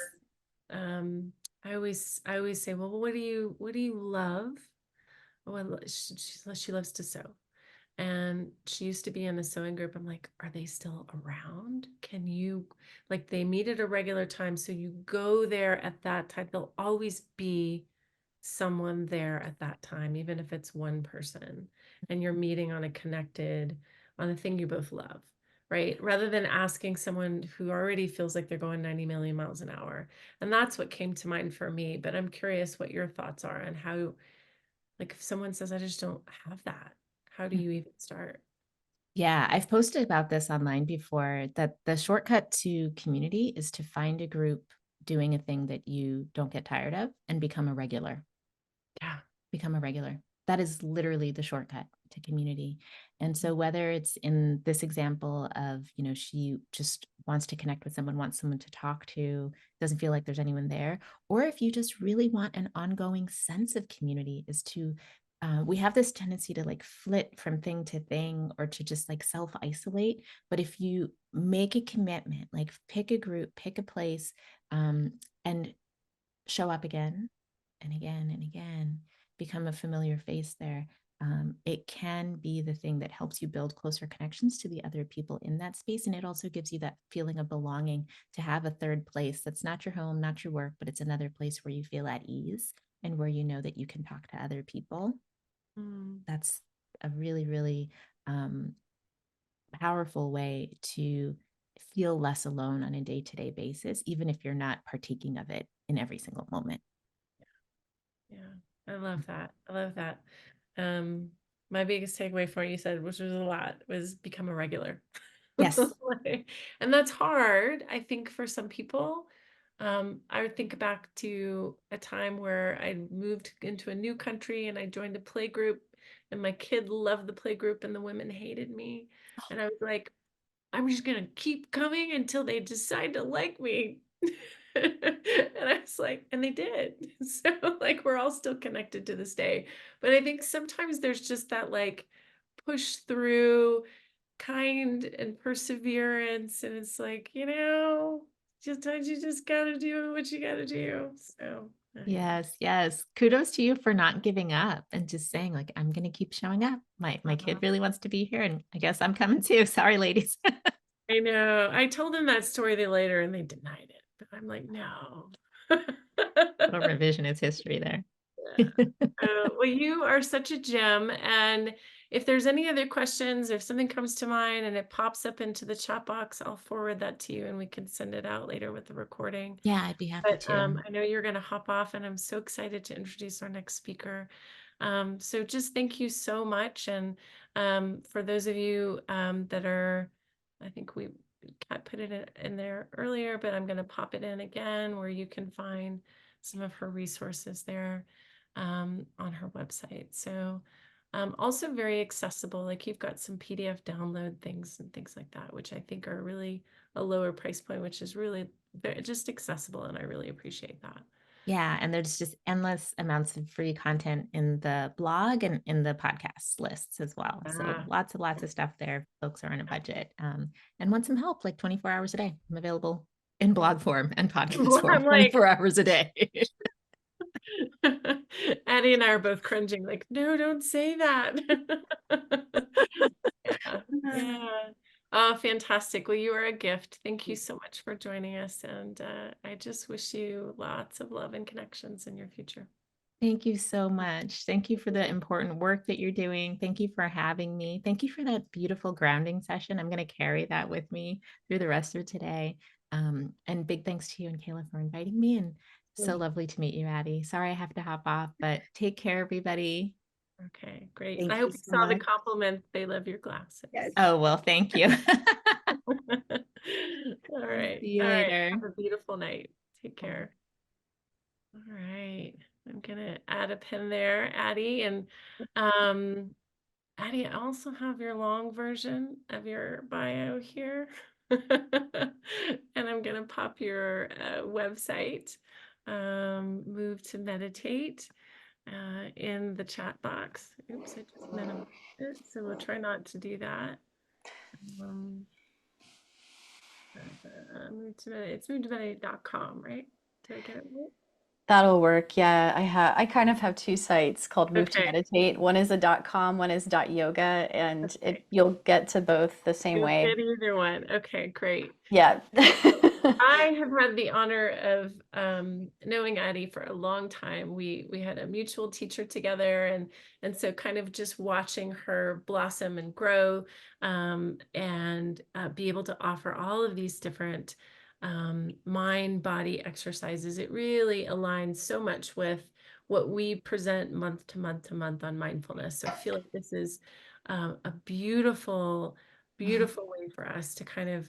Yes. I always say, well, what do you love? Well, she loves to sew. And she used to be in a sewing group. I'm like, are they still around? Can you, like, they meet at a regular time. So you go there at that time. There'll always be someone there at that time, even if it's one person, and you're meeting on a thing you both love, right? Rather than asking someone who already feels like they're going 90 million miles an hour. And that's what came to mind for me. But I'm curious what your thoughts are on how, like, if someone says, I just don't have that, how do you even start? Yeah, I've posted about this online before, that the shortcut to community is to find a group doing a thing that you don't get tired of and become a regular. Yeah. Become a regular. That is literally the shortcut to community. And so whether it's in this example of, she just wants to connect with someone, wants someone to talk to, doesn't feel like there's anyone there, or if you just really want an ongoing sense of community, is to we have this tendency to like flit from thing to thing or to just like self-isolate. But if you make a commitment, like pick a group, pick a place, and show up again and again and again, become a familiar face there. It can be the thing that helps you build closer connections to the other people in that space. And it also gives you that feeling of belonging to have a third place that's not your home, not your work, but it's another place where you feel at ease and where you know that you can talk to other people. That's a really, really powerful way to feel less alone on a day-to-day basis, even if you're not partaking of it in every single moment. Yeah, I love that. I love that. My biggest takeaway for you said, which was a lot, was become a regular. Yes. And that's hard, I think, for some people. I would think back to a time where I moved into a new country and I joined a play group, and my kid loved the play group and the women hated me. And I was like, I'm just gonna keep coming until they decide to like me. And I was like, and they did. So like we're all still connected to this day. But I think sometimes there's just that like push through kind and perseverance. And it's like, sometimes you just gotta do what you gotta do. So Yes, yes. Kudos to you for not giving up and just saying, like, I'm gonna keep showing up. My kid really wants to be here, and I guess I'm coming too. Sorry, ladies. I know. I told them that story later and they denied it. But I'm like, no. Little revisionist history there. Yeah. Well, you are such a gem. And if there's any other questions, if something comes to mind and it pops up into the chat box, I'll forward that to you and we can send it out later with the recording. Yeah, I'd be happy But to. I know you're going to hop off, and I'm so excited to introduce our next speaker. So just thank you so much. And for those of you that are, I think Kat put it in there earlier, but I'm going to pop it in again where you can find some of her resources there on her website. So also very accessible. Like you've got some PDF download things and things like that, which I think are really a lower price point, which is really just accessible. And I really appreciate that. Yeah, and there's just endless amounts of free content in the blog and in the podcast lists as well. So lots of stuff there. Folks are on a budget and want some help, like 24 hours a day. I'm available in blog form and podcast form 24 hours a day. Addie and I are both cringing, like, no, don't say that. Yeah. Oh, fantastic. Well, you are a gift. Thank you so much for joining us. And I just wish you lots of love and connections in your future. Thank you so much. Thank you for the important work that you're doing. Thank you for having me. Thank you for that beautiful grounding session. I'm going to carry that with me through the rest of today. And big thanks to you and Kayla for inviting me. And so lovely to meet you, Addie. Sorry I have to hop off, but take care, everybody. Okay, great. Thank I hope you so saw the much. compliment. They love your glasses. Yes. Oh, well, thank you. All right. See you All right. later. Have a beautiful night. Take care. All right. I'm gonna add a pin there, Addie. And Addie, I also have your long version of your bio here. And I'm gonna pop your website, Move to Meditate, in the chat box. Oops, I just minimized it. So we'll try not to do that. It's movetomeditate.com, right? Did I get it right? That'll work. Yeah, I kind of have two sites called Move to Okay. Meditate. One is a .com, one is .yoga, and Okay. you'll get to both the same You'll way. get either one. Okay, great. Yeah. I have had the honor of knowing Addie for a long time. We had a mutual teacher together, and so kind of just watching her blossom and grow, and be able to offer all of these different mind body exercises. It really aligns so much with what we present month to month to month on mindfulness. So I feel like this is a beautiful way for us to kind of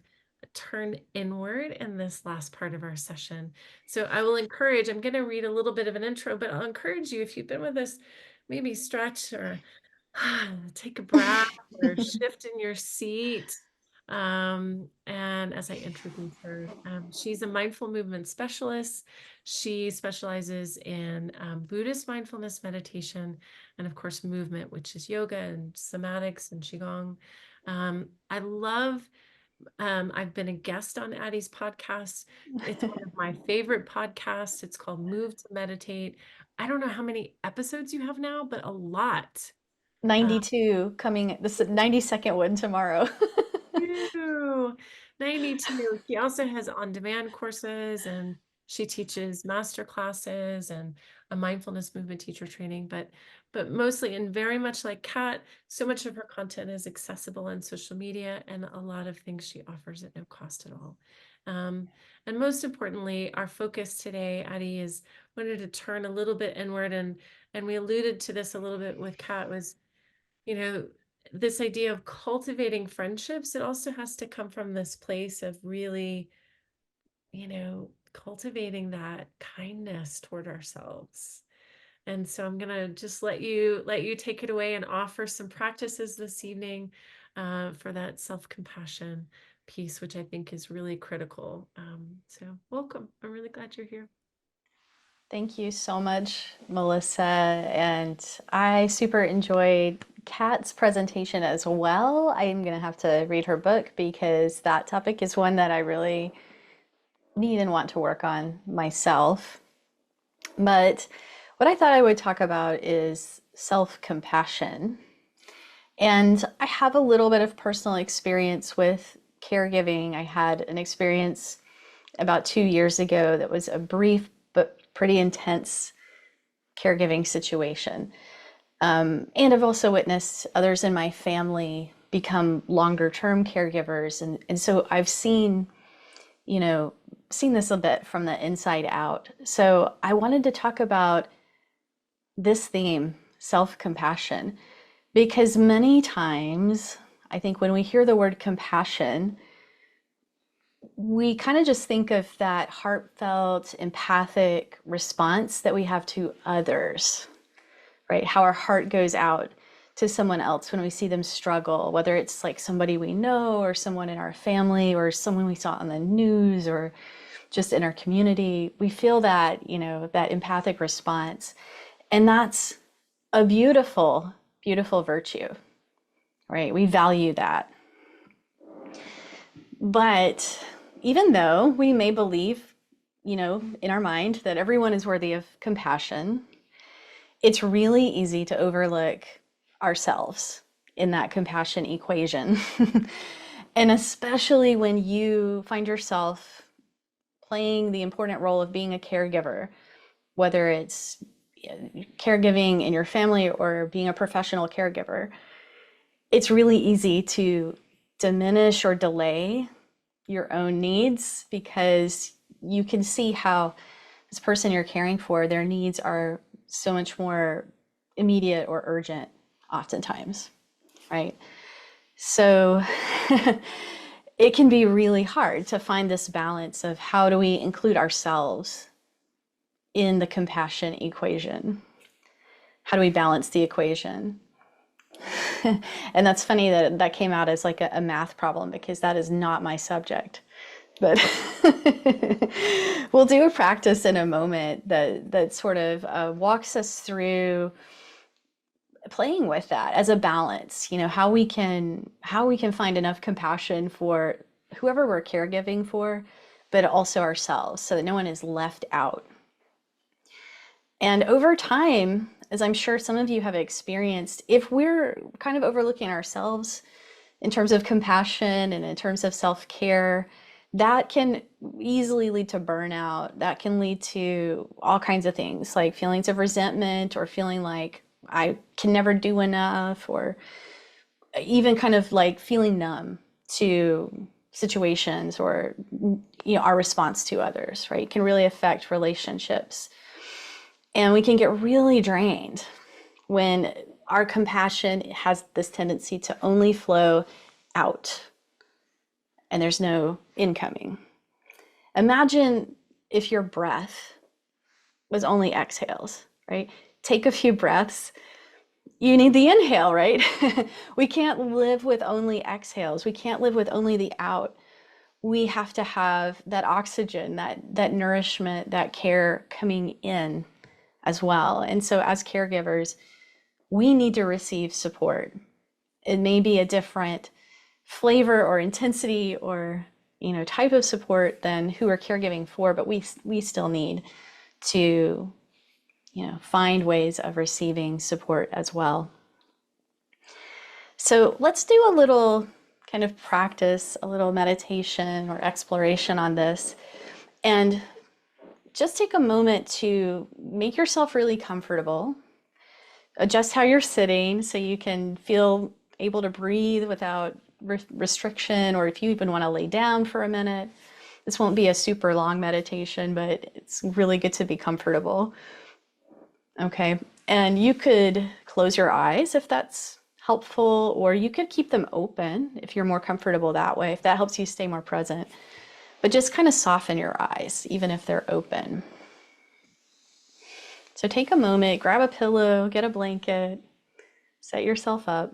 turn inward in this last part of our session. So I will encourage, I'm going to read a little bit of an intro, but I'll encourage you, if you've been with us, maybe stretch or take a breath or shift in your seat. And as I introduce her, she's a mindful movement specialist. She specializes in Buddhist mindfulness meditation and, of course, movement, which is yoga and somatics and Qigong. I love, I've been a guest on Addie's podcast. It's one of my favorite podcasts. It's called Move to Meditate. I don't know how many episodes you have now, but a lot. 92 coming, this 92nd one tomorrow. 92. She also has on-demand courses, and she teaches master classes and a mindfulness movement teacher training, but mostly, and very much like Kat, so much of her content is accessible on social media, and a lot of things she offers at no cost at all. And most importantly, our focus today, Addie, is wanted to turn a little bit inward, and we alluded to this a little bit with Kat, was, this idea of cultivating friendships. It also has to come from this place of really, cultivating that kindness toward ourselves. And so I'm gonna just let you take it away and offer some practices this evening for that self-compassion piece, which I think is really critical. So welcome. I'm really glad you're here. Thank you so much, Melissa. And I super enjoyed Kat's presentation as well. I'm going to have to read her book because that topic is one that I really need and want to work on myself. But what I thought I would talk about is self-compassion. And I have a little bit of personal experience with caregiving. I had an experience about 2 years ago that was a brief but pretty intense caregiving situation. And I've also witnessed others in my family become longer term caregivers. And so I've seen this a bit from the inside out. So I wanted to talk about this theme, self-compassion, because many times I think when we hear the word compassion, we kind of just think of that heartfelt, empathic response that we have to others, right? How our heart goes out to someone else when we see them struggle, whether it's like somebody we know or someone in our family or someone we saw on the news or just in our community. We feel that, that empathic response. And that's a beautiful, beautiful virtue, right? We value that. But even though we may believe, in our mind that everyone is worthy of compassion, it's really easy to overlook ourselves in that compassion equation. And especially when you find yourself playing the important role of being a caregiver, whether it's caregiving in your family or being a professional caregiver, it's really easy to diminish or delay your own needs because you can see how this person you're caring for, their needs are so much more immediate or urgent oftentimes, right? So it can be really hard to find this balance of how do we include ourselves in the compassion equation? How do we balance the equation? And that's funny that that came out as like a math problem because that is not my subject. But we'll do a practice in a moment that sort of walks us through playing with that as a balance, how we can find enough compassion for whoever we're caregiving for, but also ourselves so that no one is left out. And over time, as I'm sure some of you have experienced, if we're kind of overlooking ourselves in terms of compassion and in terms of self-care, that can easily lead to burnout. That can lead to all kinds of things like feelings of resentment or feeling like I can never do enough, or even kind of like feeling numb to situations or our response to others, right? It can really affect relationships. And we can get really drained when our compassion has this tendency to only flow out and there's no incoming. Imagine if your breath was only exhales, right? Take a few breaths, you need the inhale, right? We can't live with only exhales. We can't live with only the out. We have to have that oxygen, that nourishment, that care coming in as well. And so as caregivers, we need to receive support. It may be a different flavor or intensity or type of support than who we're caregiving for, but we still need to find ways of receiving support as well. So let's do a little kind of practice, a little meditation or exploration on this, and just take a moment to make yourself really comfortable. Adjust how you're sitting so you can feel able to breathe without restriction, or if you even want to lay down for a minute. This won't be a super long meditation, but it's really good to be comfortable. Okay, and you could close your eyes if that's helpful, or you could keep them open if you're more comfortable that way, if that helps you stay more present. But just kind of soften your eyes, even if they're open. So take a moment, grab a pillow, get a blanket, set yourself up.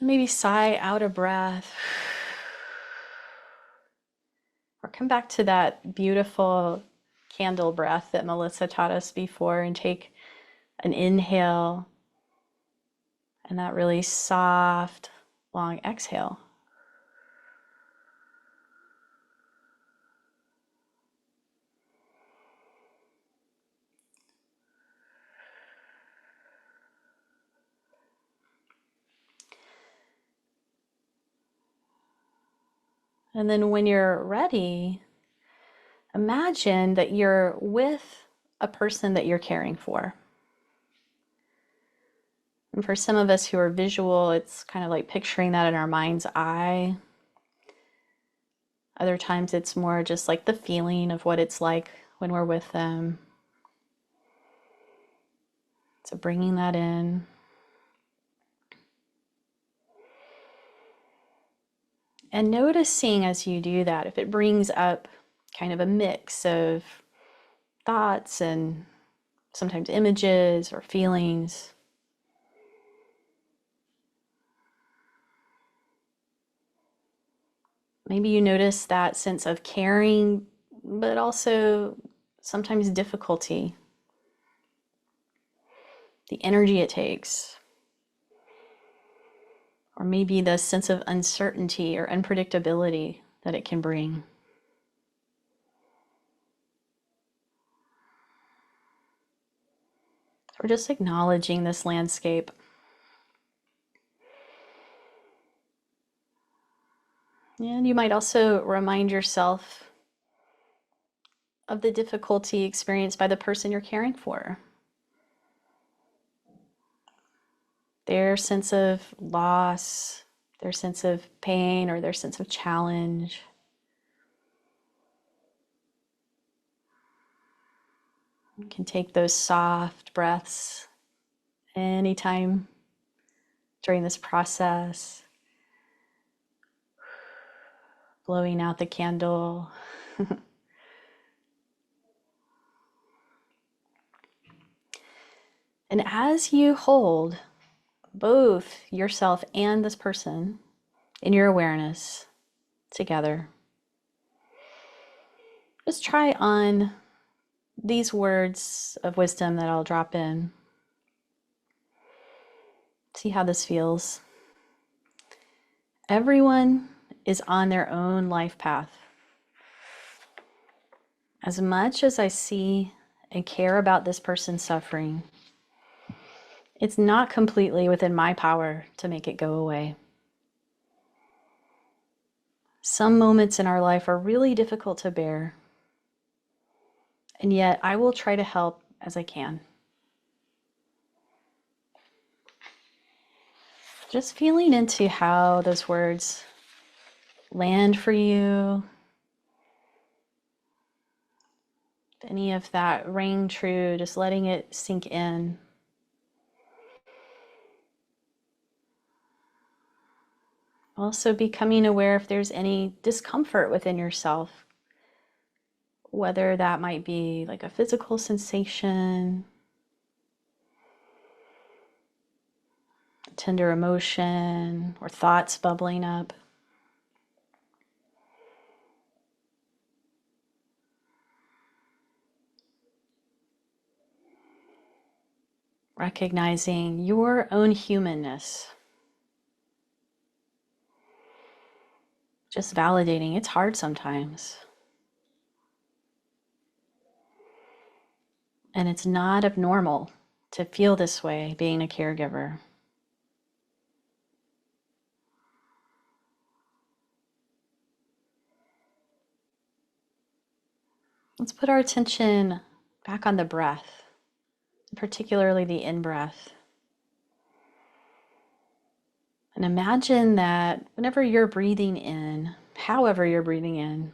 Maybe sigh out a breath. Or come back to that beautiful candle breath that Melissa taught us before and take an inhale and that really soft, long exhale. And then when you're ready, imagine that you're with a person that you're caring for. And for some of us who are visual, it's kind of like picturing that in our mind's eye. Other times it's more just like the feeling of what it's like when we're with them. So bringing that in. And noticing as you do that, if it brings up kind of a mix of thoughts and sometimes images or feelings. Maybe you notice that sense of caring, but also sometimes difficulty, the energy it takes, or maybe the sense of uncertainty or unpredictability that it can bring. We're just acknowledging this landscape. And you might also remind yourself of the difficulty experienced by the person you're caring for. Their sense of loss, their sense of pain, or their sense of challenge. You can take those soft breaths anytime during this process. Blowing out the candle. And as you hold both yourself and this person in your awareness together, just try on these words of wisdom that I'll drop in. See how this feels. Everyone is on their own life path. As much as I see and care about this person's suffering, it's not completely within my power to make it go away. Some moments in our life are really difficult to bear, and yet I will try to help as I can. Just feeling into how those words land for you. If any of that rang true, just letting it sink in. Also becoming aware if there's any discomfort within yourself, whether that might be like a physical sensation tender emotion or thoughts bubbling up. Recognizing your own humanness. Just validating it's hard sometimes. And it's not abnormal to feel this way being a caregiver. Let's put our attention back on the breath, particularly the in-breath. And imagine that whenever you're breathing in, however you're breathing in,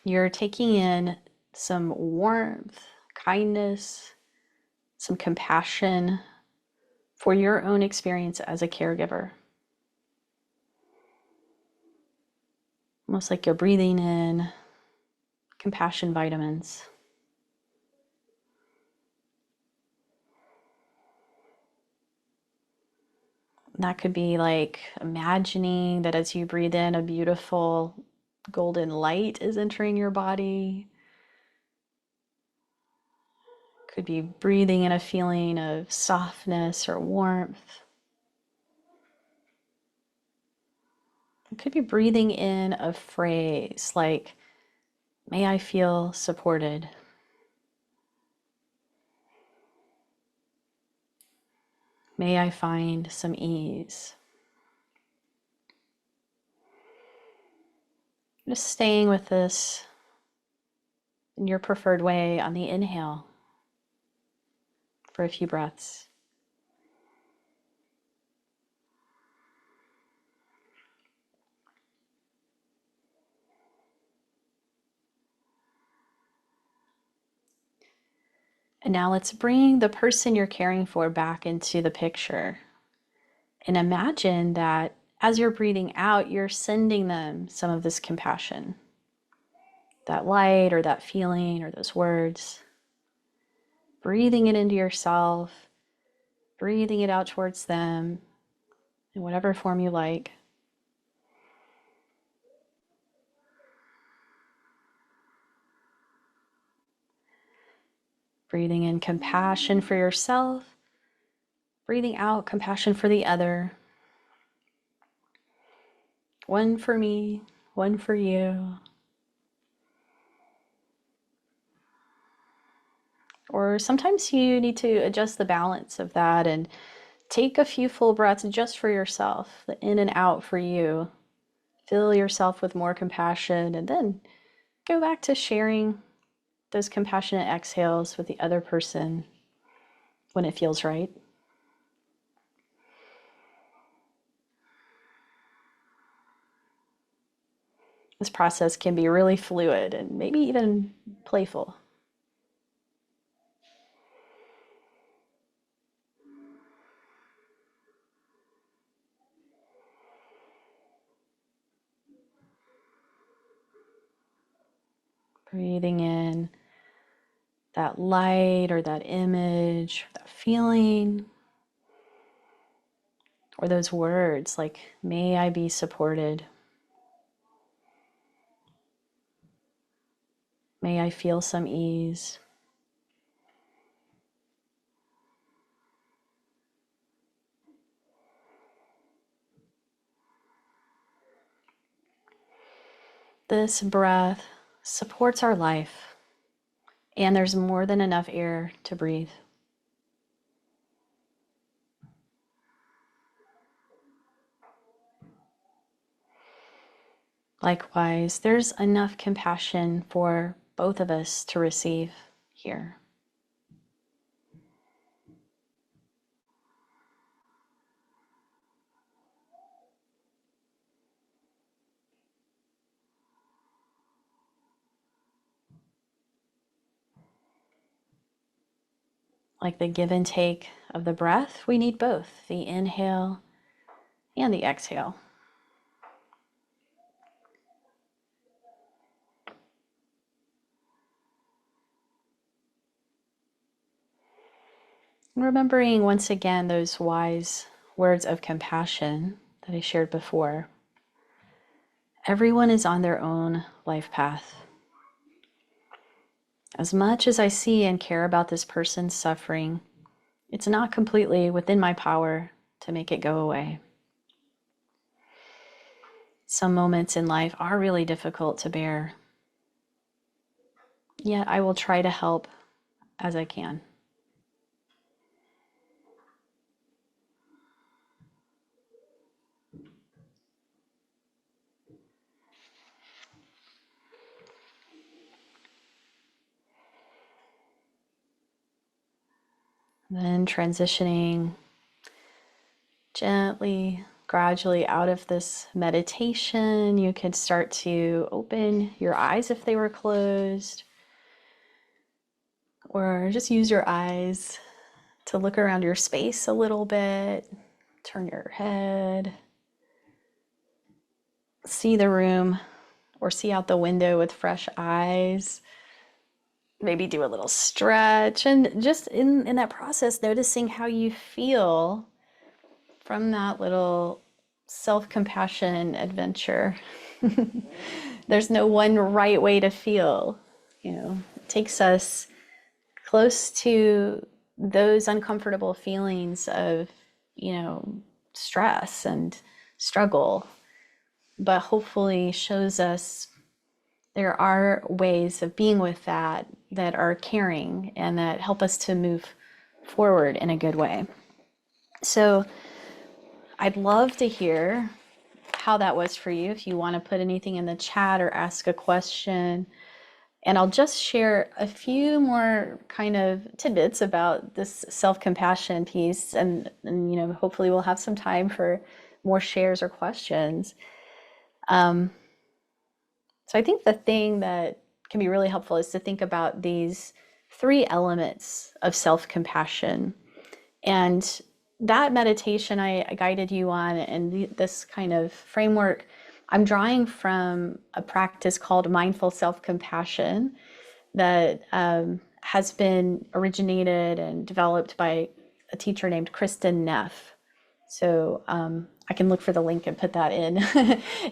you're taking in some warmth, kindness, some compassion for your own experience as a caregiver. Almost like you're breathing in compassion vitamins. That could be like imagining that as you breathe in, a beautiful golden light is entering your body. Could be breathing in a feeling of softness or warmth. It could be breathing in a phrase like, may I feel supported. May I find some ease. Just staying with this in your preferred way on the inhale for a few breaths. And now let's bring the person you're caring for back into the picture. And imagine that as you're breathing out, you're sending them some of this compassion, that light or that feeling or those words. Breathing it into yourself, breathing it out towards them in whatever form you like. Breathing in compassion for yourself, breathing out compassion for the other. One for me, one for you. Or sometimes you need to adjust the balance of that and take a few full breaths just for yourself, the in and out for you. Fill yourself with more compassion and then go back to sharing those compassionate exhales with the other person when it feels right. This process can be really fluid and maybe even playful. Breathing in that light or that image, that feeling, or those words like, may I be supported. May I feel some ease. This breath supports our life, and there's more than enough air to breathe. Likewise, there's enough compassion for both of us to receive here. Like the give and take of the breath, we need both the inhale and the exhale. And remembering once again those wise words of compassion that I shared before. Everyone is on their own life path. As much as I see and care about this person's suffering, it's not completely within my power to make it go away. Some moments in life are really difficult to bear, yet I will try to help as I can. Then transitioning gently, gradually out of this meditation, you could start to open your eyes if they were closed, or just use your eyes to look around your space a little bit, turn your head, see the room, or see out the window with fresh eyes. Maybe do a little stretch, and just in that process, noticing how you feel from that little self-compassion adventure. There's no one right way to feel. It takes us close to those uncomfortable feelings of, stress and struggle, but hopefully shows us there are ways of being with that are caring and that help us to move forward in a good way. So I'd love to hear how that was for you. If you want to put anything in the chat or ask a question, and I'll just share a few more kind of tidbits about this self-compassion piece, and hopefully we'll have some time for more shares or questions. So I think the thing that can be really helpful is to think about these 3 elements of self-compassion. And that meditation I guided you on, and this kind of framework, I'm drawing from a practice called Mindful Self-Compassion that has been originated and developed by a teacher named Kristen Neff. So I can look for the link and put that in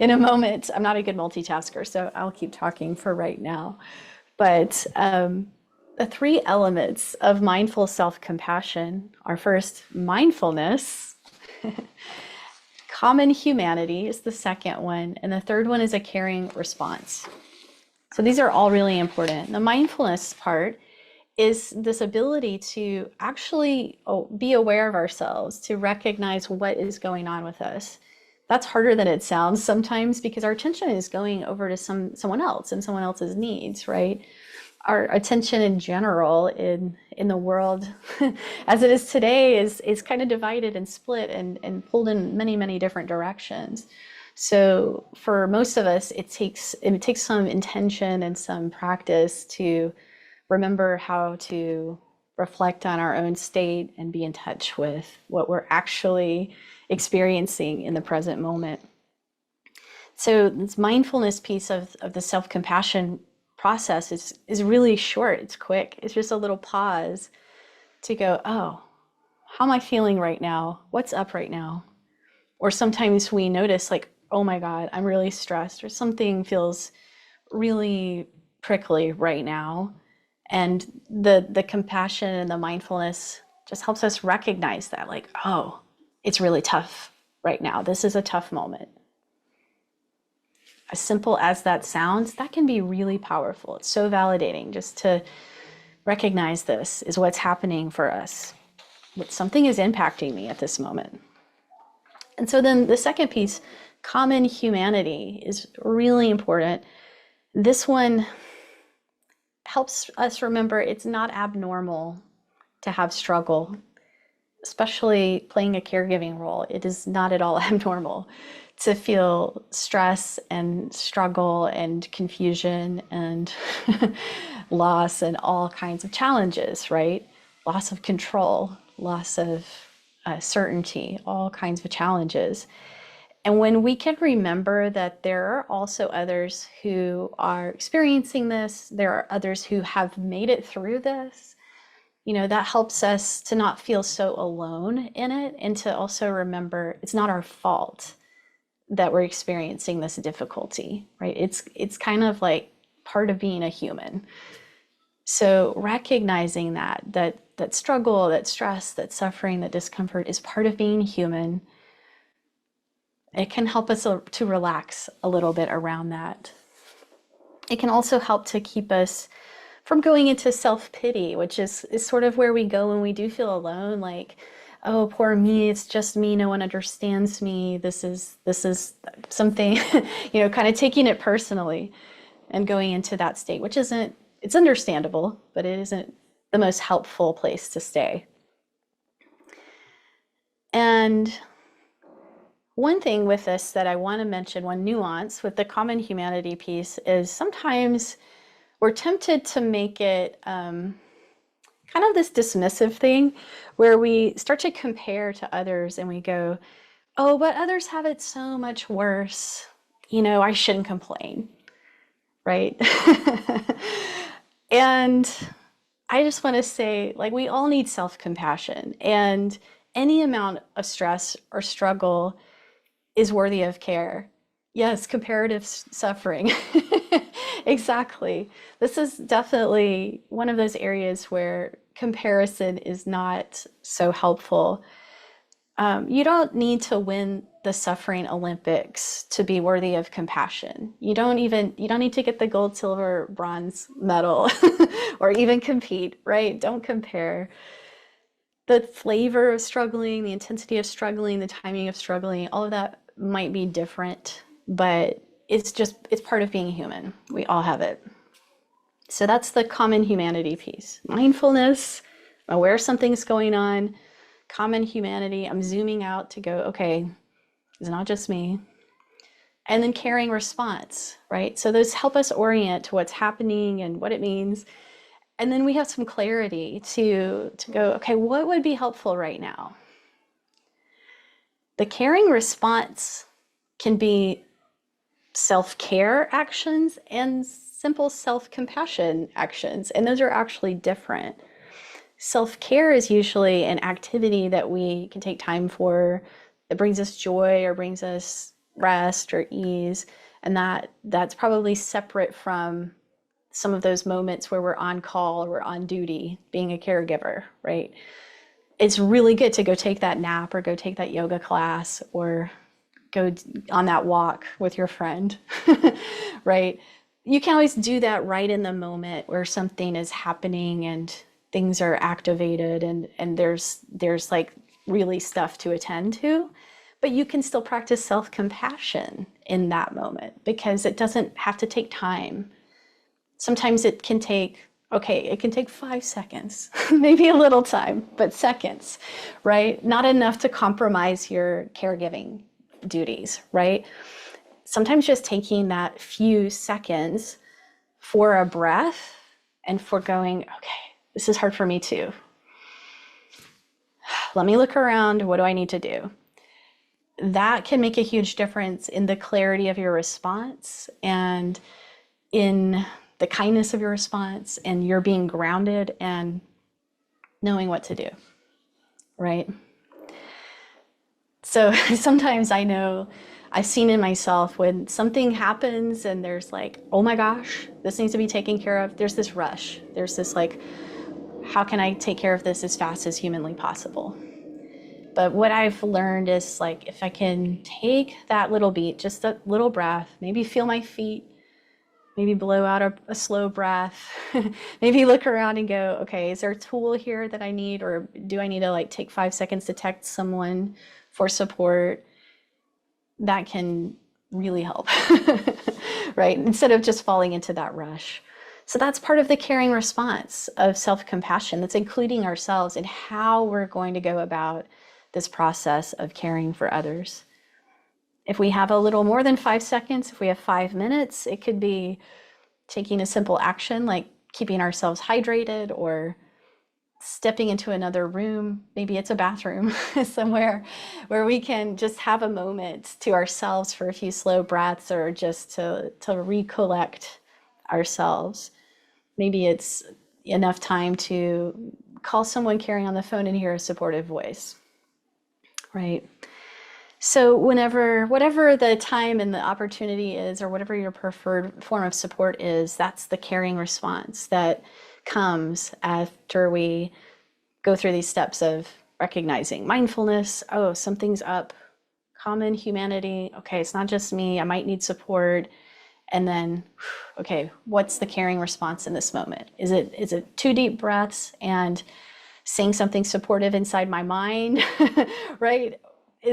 in a moment. I'm not a good multitasker, so I'll keep talking for right now. But the 3 elements of mindful self-compassion are, first, mindfulness. Common humanity is the second one. And the third one is a caring response. So these are all really important. The mindfulness part is this ability to actually be aware of ourselves, to recognize what is going on with us. That's harder than it sounds sometimes, because our attention is going over to someone else and someone else's needs, right? Our attention in general in the world as it is today is kind of divided and split and pulled in many, many different directions. So for most of us, it takes some intention and some practice to remember how to reflect on our own state and be in touch with what we're actually experiencing in the present moment. So this mindfulness piece of the self-compassion process is really short. It's quick. It's just a little pause to go, oh, how am I feeling right now? What's up right now? Or sometimes we notice, like, oh my God, I'm really stressed, or something feels really prickly right now. And the compassion and the mindfulness just helps us recognize that, like, oh, it's really tough right now. This is a tough moment. As simple as that sounds, that can be really powerful. It's so validating just to recognize this is what's happening for us. Something is impacting me at this moment. And so then the second piece, common humanity, is really important. This one helps us remember it's not abnormal to have struggle, especially playing a caregiving role. It is not at all abnormal to feel stress and struggle and confusion and loss and all kinds of challenges, right? Loss of control, loss of certainty, all kinds of challenges. And when we can remember that there are also others who are experiencing this, there are others who have made it through this, that helps us to not feel so alone in it, and to also remember it's not our fault that we're experiencing this difficulty, right? It's kind of like part of being a human. So recognizing that struggle, that stress, that suffering, that discomfort is part of being human, it can help us to relax a little bit around that. It can also help to keep us from going into self-pity, which is sort of where we go when we do feel alone, like, oh, poor me, it's just me, no one understands me. This is something, kind of taking it personally and going into that state, which it's understandable, but it isn't the most helpful place to stay. And one thing with this that I want to mention, one nuance with the common humanity piece, is sometimes we're tempted to make it kind of this dismissive thing where we start to compare to others and we go, oh, but others have it so much worse. I shouldn't complain, right? And I just want to say, like, we all need self-compassion, and any amount of stress or struggle is worthy of care. Yes, comparative suffering. Exactly. This is definitely one of those areas where comparison is not so helpful. You don't need to win the suffering Olympics to be worthy of compassion. You don't need to get the gold, silver, bronze medal or even compete, right? Don't compare. The flavor of struggling, the intensity of struggling, the timing of struggling, all of that might be different, but it's part of being human. We all have it. So that's the common humanity piece. Mindfulness, aware something's going on, common humanity. I'm zooming out to go, okay, it's not just me. And then caring response, right? So those help us orient to what's happening and what it means. And then we have some clarity to go, okay, what would be helpful right now? The caring response can be self-care actions and simple self-compassion actions, and those are actually different. Self-care is usually an activity that we can take time for, that brings us joy or brings us rest or ease, and that's probably separate from some of those moments where we're on call or we're on duty being a caregiver, right? It's really good to go take that nap or go take that yoga class or go on that walk with your friend, right? You can always do that right in the moment where something is happening and things are activated and there's like really stuff to attend to, but you can still practice self-compassion in that moment because it doesn't have to take time. Sometimes it can take 5 seconds, maybe a little time, but seconds, right? Not enough to compromise your caregiving duties, right? Sometimes just taking that few seconds for a breath and for going, okay, this is hard for me too. Let me look around. What do I need to do? That can make a huge difference in the clarity of your response and in the kindness of your response, and you're being grounded and knowing what to do, right? So sometimes I know I've seen in myself when something happens and there's like, oh my gosh, this needs to be taken care of. There's this rush. There's this like, how can I take care of this as fast as humanly possible? But what I've learned is like, if I can take that little beat, just a little breath, maybe feel my feet, maybe blow out a slow breath, maybe look around and go, okay, is there a tool here that I need, or do I need to like take 5 seconds to text someone for support? That can really help, right? Instead of just falling into that rush. So that's part of the caring response of self-compassion. That's including ourselves in how we're going to go about this process of caring for others. If we have a little more than 5 seconds, if we have 5 minutes, it could be taking a simple action like keeping ourselves hydrated or stepping into another room. Maybe it's a bathroom somewhere where we can just have a moment to ourselves for a few slow breaths or just to recollect ourselves. Maybe it's enough time to call someone caring on the phone and hear a supportive voice, right? So whatever the time and the opportunity is, or whatever your preferred form of support is, that's the caring response that comes after we go through these steps of recognizing mindfulness. Oh, something's up. Common humanity. Okay, it's not just me. I might need support. And then, okay, what's the caring response in this moment? Is it 2 deep breaths and saying something supportive inside my mind, right?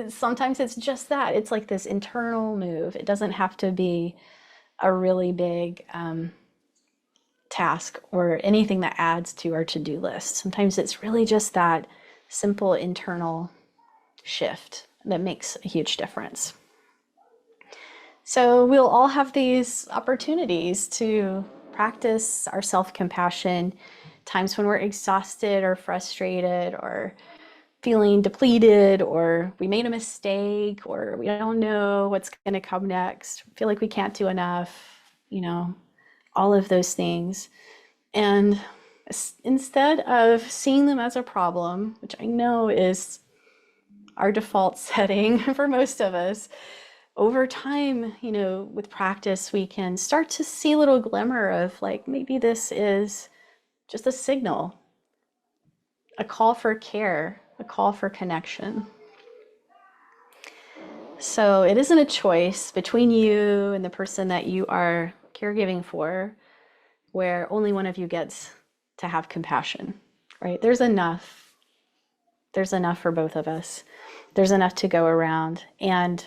Sometimes it's just that. It's like this internal move. It doesn't have to be a really big task or anything that adds to our to-do list. Sometimes it's really just that simple internal shift that makes a huge difference. So we'll all have these opportunities to practice our self-compassion, times when we're exhausted or frustrated or feeling depleted, or we made a mistake, or we don't know what's going to come next, feel like we can't do enough, all of those things. And instead of seeing them as a problem, which I know is our default setting for most of us, over time, with practice, we can start to see a little glimmer of like, maybe this is just a signal, a call for care, a call for connection. So it isn't a choice between you and the person that you are caregiving for, where only one of you gets to have compassion, right? There's enough for both of us. There's enough to go around. And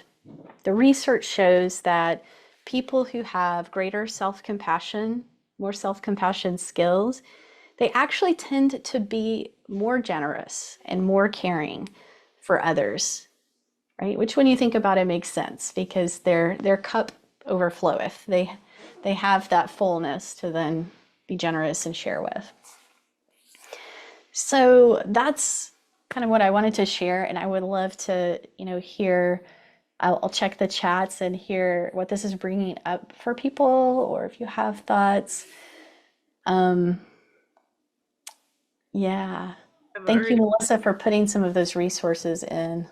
the research shows that people who have greater self-compassion, more self-compassion skills, they actually tend to be more generous and more caring for others, right? Which, when you think about it, makes sense, because their cup overfloweth. They have that fullness to then be generous and share with. So that's kind of what I wanted to share, and I would love to, hear. I'll check the chats and hear what this is bringing up for people, or if you have thoughts. Yeah. Thank you, Melissa, for putting some of those resources in.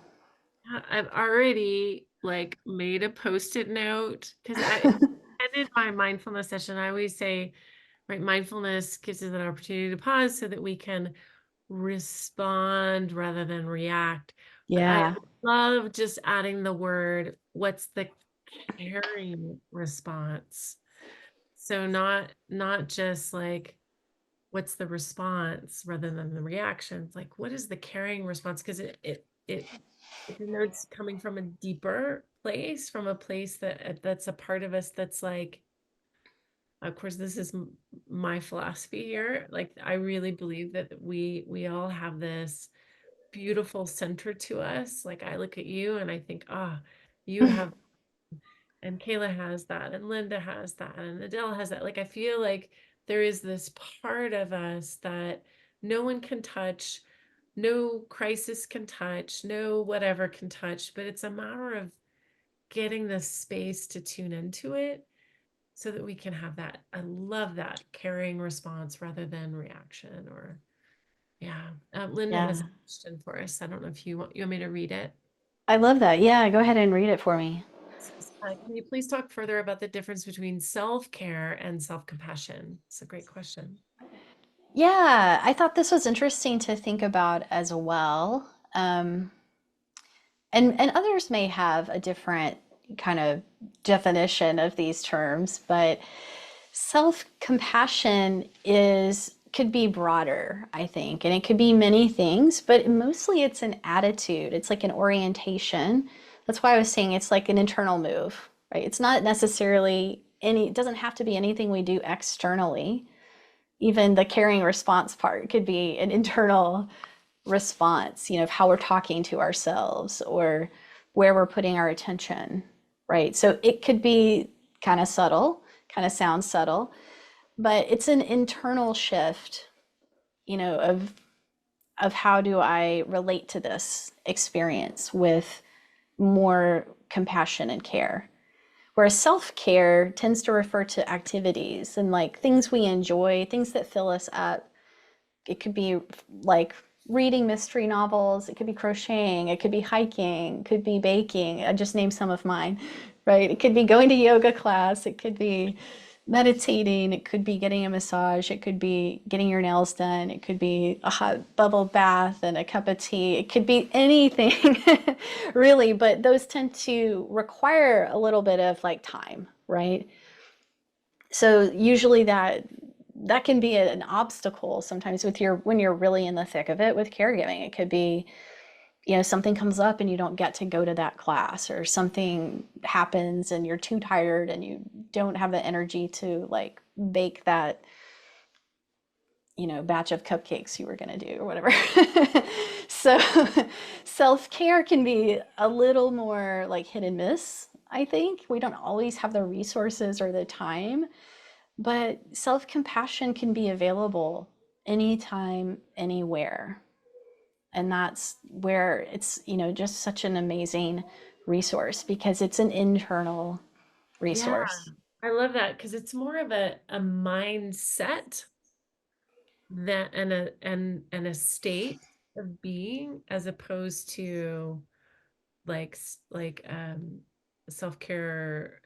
I've already made a Post-it note, because and in my mindfulness session, I always say, right, mindfulness gives us an opportunity to pause so that we can respond rather than react. Yeah. But I love just adding the word, what's the caring response? So not just what's the response rather than the reaction. It's like, what is the caring response? Because it denotes coming from a deeper place, from a place that's a part of us that's like, of course, this is my philosophy here. I really believe that we all have this beautiful center to us. I look at you and I think, you have, and Kayla has that, and Linda has that, and Adele has that. I feel like there is this part of us that no one can touch, no crisis can touch, no whatever can touch, but it's a matter of getting the space to tune into it so that we can have that. I love that caring response rather than reaction. Or Linda has a question for us. I don't know if you want me to read it. I love that. Yeah, go ahead and read it for me. Can you please talk further about the difference between self-care and self-compassion? It's a great question. Yeah, I thought this was interesting to think about as well. And others may have a different kind of definition of these terms, but self-compassion could be broader, I think, and it could be many things, but mostly it's an attitude. It's like an orientation. That's why I was saying it's like an internal move, right? It's not necessarily it doesn't have to be anything we do externally. Even the caring response part could be an internal response, of how we're talking to ourselves or where we're putting our attention, right? So it could be kind of subtle, kind of sounds subtle, but it's an internal shift, of how do I relate to this experience with more compassion and care, Whereas self-care tends to refer to activities and like things we enjoy, things that fill us up. It could be like reading mystery novels, it could be crocheting, it could be hiking, it could be baking. I just named some of mine, right? It could be going to yoga class, it could be meditating, it could be getting a massage, it could be getting your nails done, it could be a hot bubble bath and a cup of tea, it could be anything really, but those tend to require a little bit of like time, right? So usually that can be an obstacle sometimes with your when you're really in the thick of it with caregiving. It could be, something comes up and you don't get to go to that class, or something happens and you're too tired and you don't have the energy to like bake that, batch of cupcakes you were going to do or whatever. So self-care can be a little more like hit and miss, I think. We don't always have the resources or the time, but self-compassion can be available anytime, anywhere. And that's where it's, just such an amazing resource because it's an internal Yeah, resource. I love that because it's more of a mindset that and a state of being, as opposed to like self-care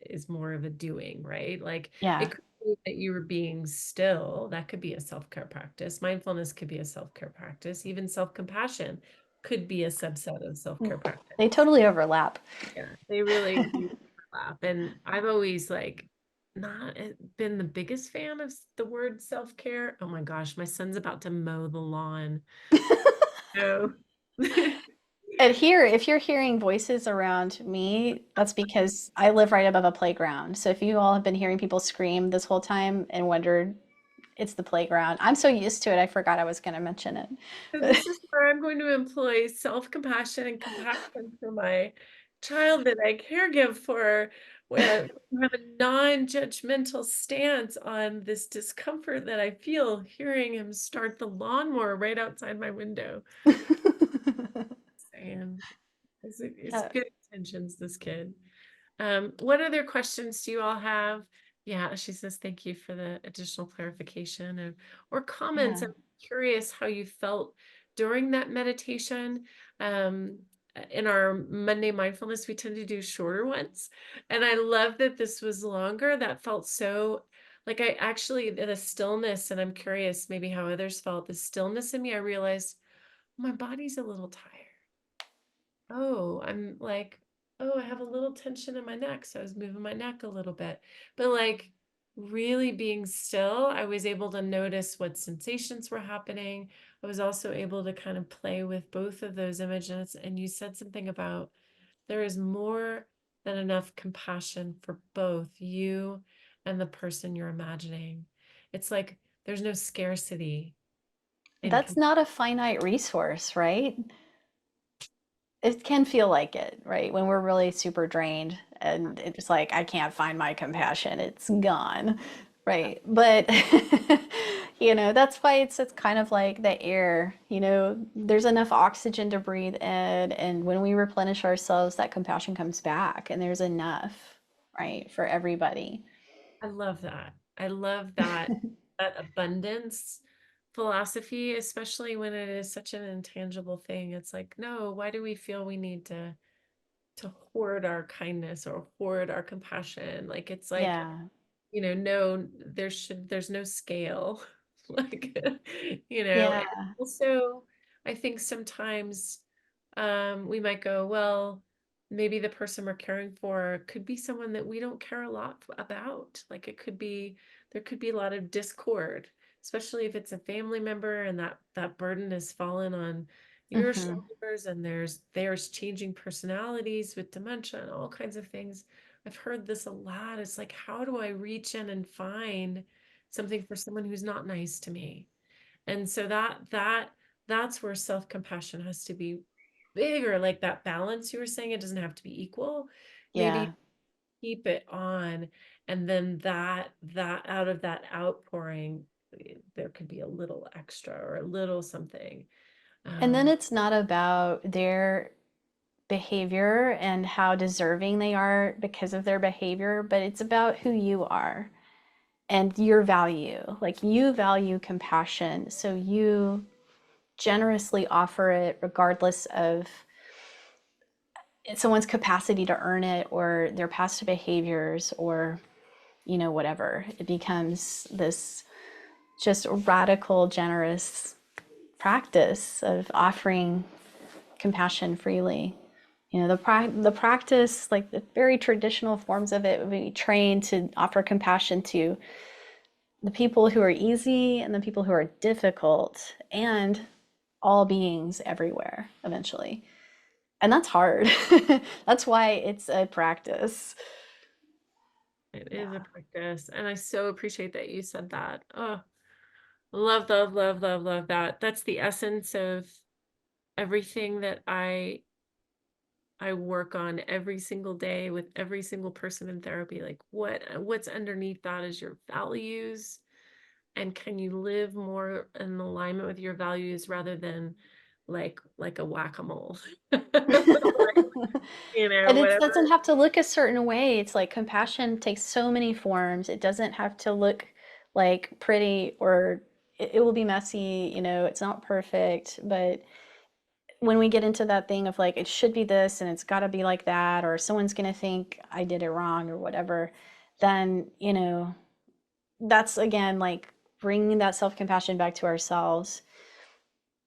is more of a doing, right? Like Yeah. it could be that you were being still, that could be a self-care practice. Mindfulness could be a self-care practice. Even self-compassion could be a subset of self-care practice. They totally overlap. Yeah, they really do overlap. And I've always like not been the biggest fan of the word self-care. Oh my gosh, my son's about to mow the lawn. So And here, if you're hearing voices around me, that's because I live right above a playground. So if you all have been hearing people scream this whole time and wondered, it's the playground. I'm so used to it, I forgot I was going to mention it. So this is where I'm going to employ self-compassion and compassion for my child that I caregive for, where I have a non-judgmental stance on this discomfort that I feel hearing him start the lawnmower right outside my window. And it's Yeah. good intentions, this kid. What other questions do you all have? Yeah, she says, thank you for the additional clarification or comments. Yeah. I'm curious how you felt during that meditation. In our Monday mindfulness, we tend to do shorter ones. And I love that this was longer. That felt so like I actually, the stillness, and I'm curious maybe how others felt, the stillness in me, I realized my body's a little tired. Oh, I'm like, oh, I have a little tension in my neck. So I was moving my neck a little bit. But like really being still, I was able to notice what sensations were happening. I was also able to kind of play with both of those images. And you said something about there is more than enough compassion for both you and the person you're imagining. It's like there's no scarcity in That's not a finite resource, right? It can feel like it, right? When we're really super drained and it's like, I can't find my compassion, it's gone, right? But, that's why it's kind of like the air, there's enough oxygen to breathe in. And when we replenish ourselves, that compassion comes back and there's enough, right, for everybody. I love that. I love that that abundance philosophy, especially when it is such an intangible thing. It's like, no, why do we feel we need to hoard our kindness or hoard our compassion? Like it's like, Yeah. no, there's no scale. Like, Yeah. and also I think sometimes we might go, well, maybe the person we're caring for could be someone that we don't care a lot about. Like there could be a lot of discord, especially if it's a family member and that burden has fallen on your Hmm. shoulders, and there's changing personalities with dementia and all kinds of things. I've heard this a lot. It's like, how do I reach in and find something for someone who's not nice to me? And so that's where self-compassion has to be bigger, like that balance you were saying. It doesn't have to be equal. Maybe Yeah. keep it on, and then that out of that outpouring, there could be a little extra or a little something. And then Um, it's not about their behavior and how deserving they are because of their behavior, but it's about who you are and your value. Like, you value compassion, so you generously offer it regardless of someone's capacity to earn it or their past behaviors or, you know, whatever. It becomes this just radical, generous practice of offering compassion freely. You know, the practice, like the very traditional forms of it, would be trained to offer compassion to the people who are easy and the people who are difficult, and all beings everywhere eventually. And that's hard. That's why it's a practice. It is a practice. And I so appreciate that you said that. Oh, love, love, love, love, love that. That's the essence of everything that I work on every single day with every single person in therapy. Like, what's underneath that is your values. And can you live more in alignment with your values rather than like a whack-a-mole? You know, And it whatever. doesn't have to look a certain way. It's like compassion takes so many forms. It doesn't have to look like pretty, or it will be messy, you know, it's not perfect. But when we get into that thing of like, it should be this and it's got to be like that, or someone's going to think I did it wrong or whatever, then, you know, that's again like bringing that self-compassion back to ourselves,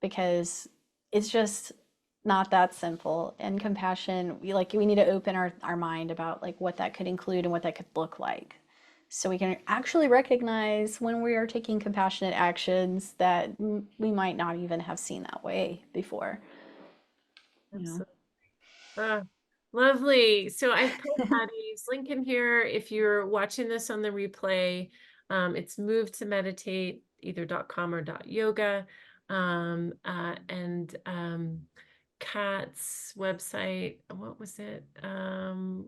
because it's just not that simple. And compassion, we need to open our mind about like what that could include and what that could look like, so we can actually recognize when we are taking compassionate actions that we might not even have seen that way before. Absolutely. Lovely. So I've put Addie's link in here. If you're watching this on the replay, it's moved to meditate either .com or .yoga. And Kat's website, what was it?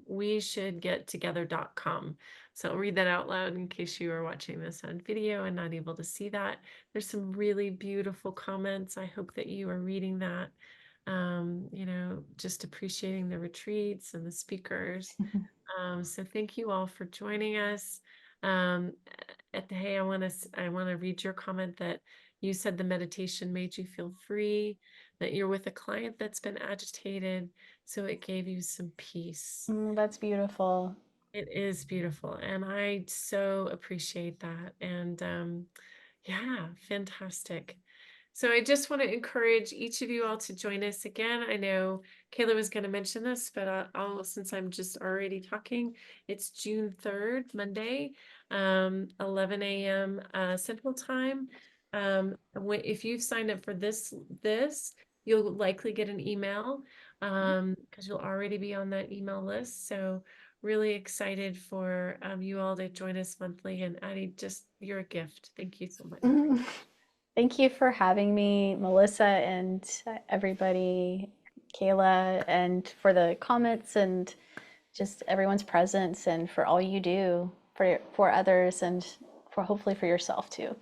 We should get together.com. So I'll read that out loud in case you are watching this on video and not able to see that. There's some really beautiful comments. I hope that you are reading that. You know, just appreciating the retreats and the speakers. So thank you all for joining us. Hey, I want to read your comment that you said the meditation made you feel free, that you're with a client that's been agitated, so it gave you some peace. That's beautiful. It is beautiful, and I so appreciate that. And yeah, fantastic. So I just want to encourage each of you all to join us again. I know Kayla was going to mention this, but since I'm just already talking, it's June 3rd, Monday, 11 a.m. Central Time. If you've signed up for this, you'll likely get an email because you'll already be on that email list. So really excited for you all to join us monthly. And Addie, you're a gift. Thank you so much. Thank you for having me, Melissa, and everybody, Kayla, and for the comments and just everyone's presence, and for all you do for others and for hopefully for yourself too.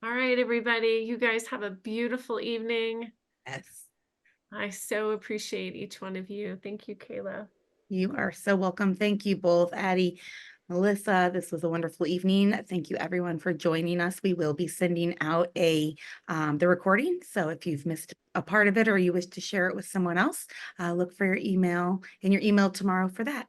All right, everybody, you guys have a beautiful evening. Yes. I so appreciate each one of you. Thank you, Kayla. You are so welcome. Thank you both, Addie, Melissa. This was a wonderful evening. Thank you everyone for joining us. We will be sending out the recording. So if you've missed a part of it or you wish to share it with someone else, look for your email tomorrow for that.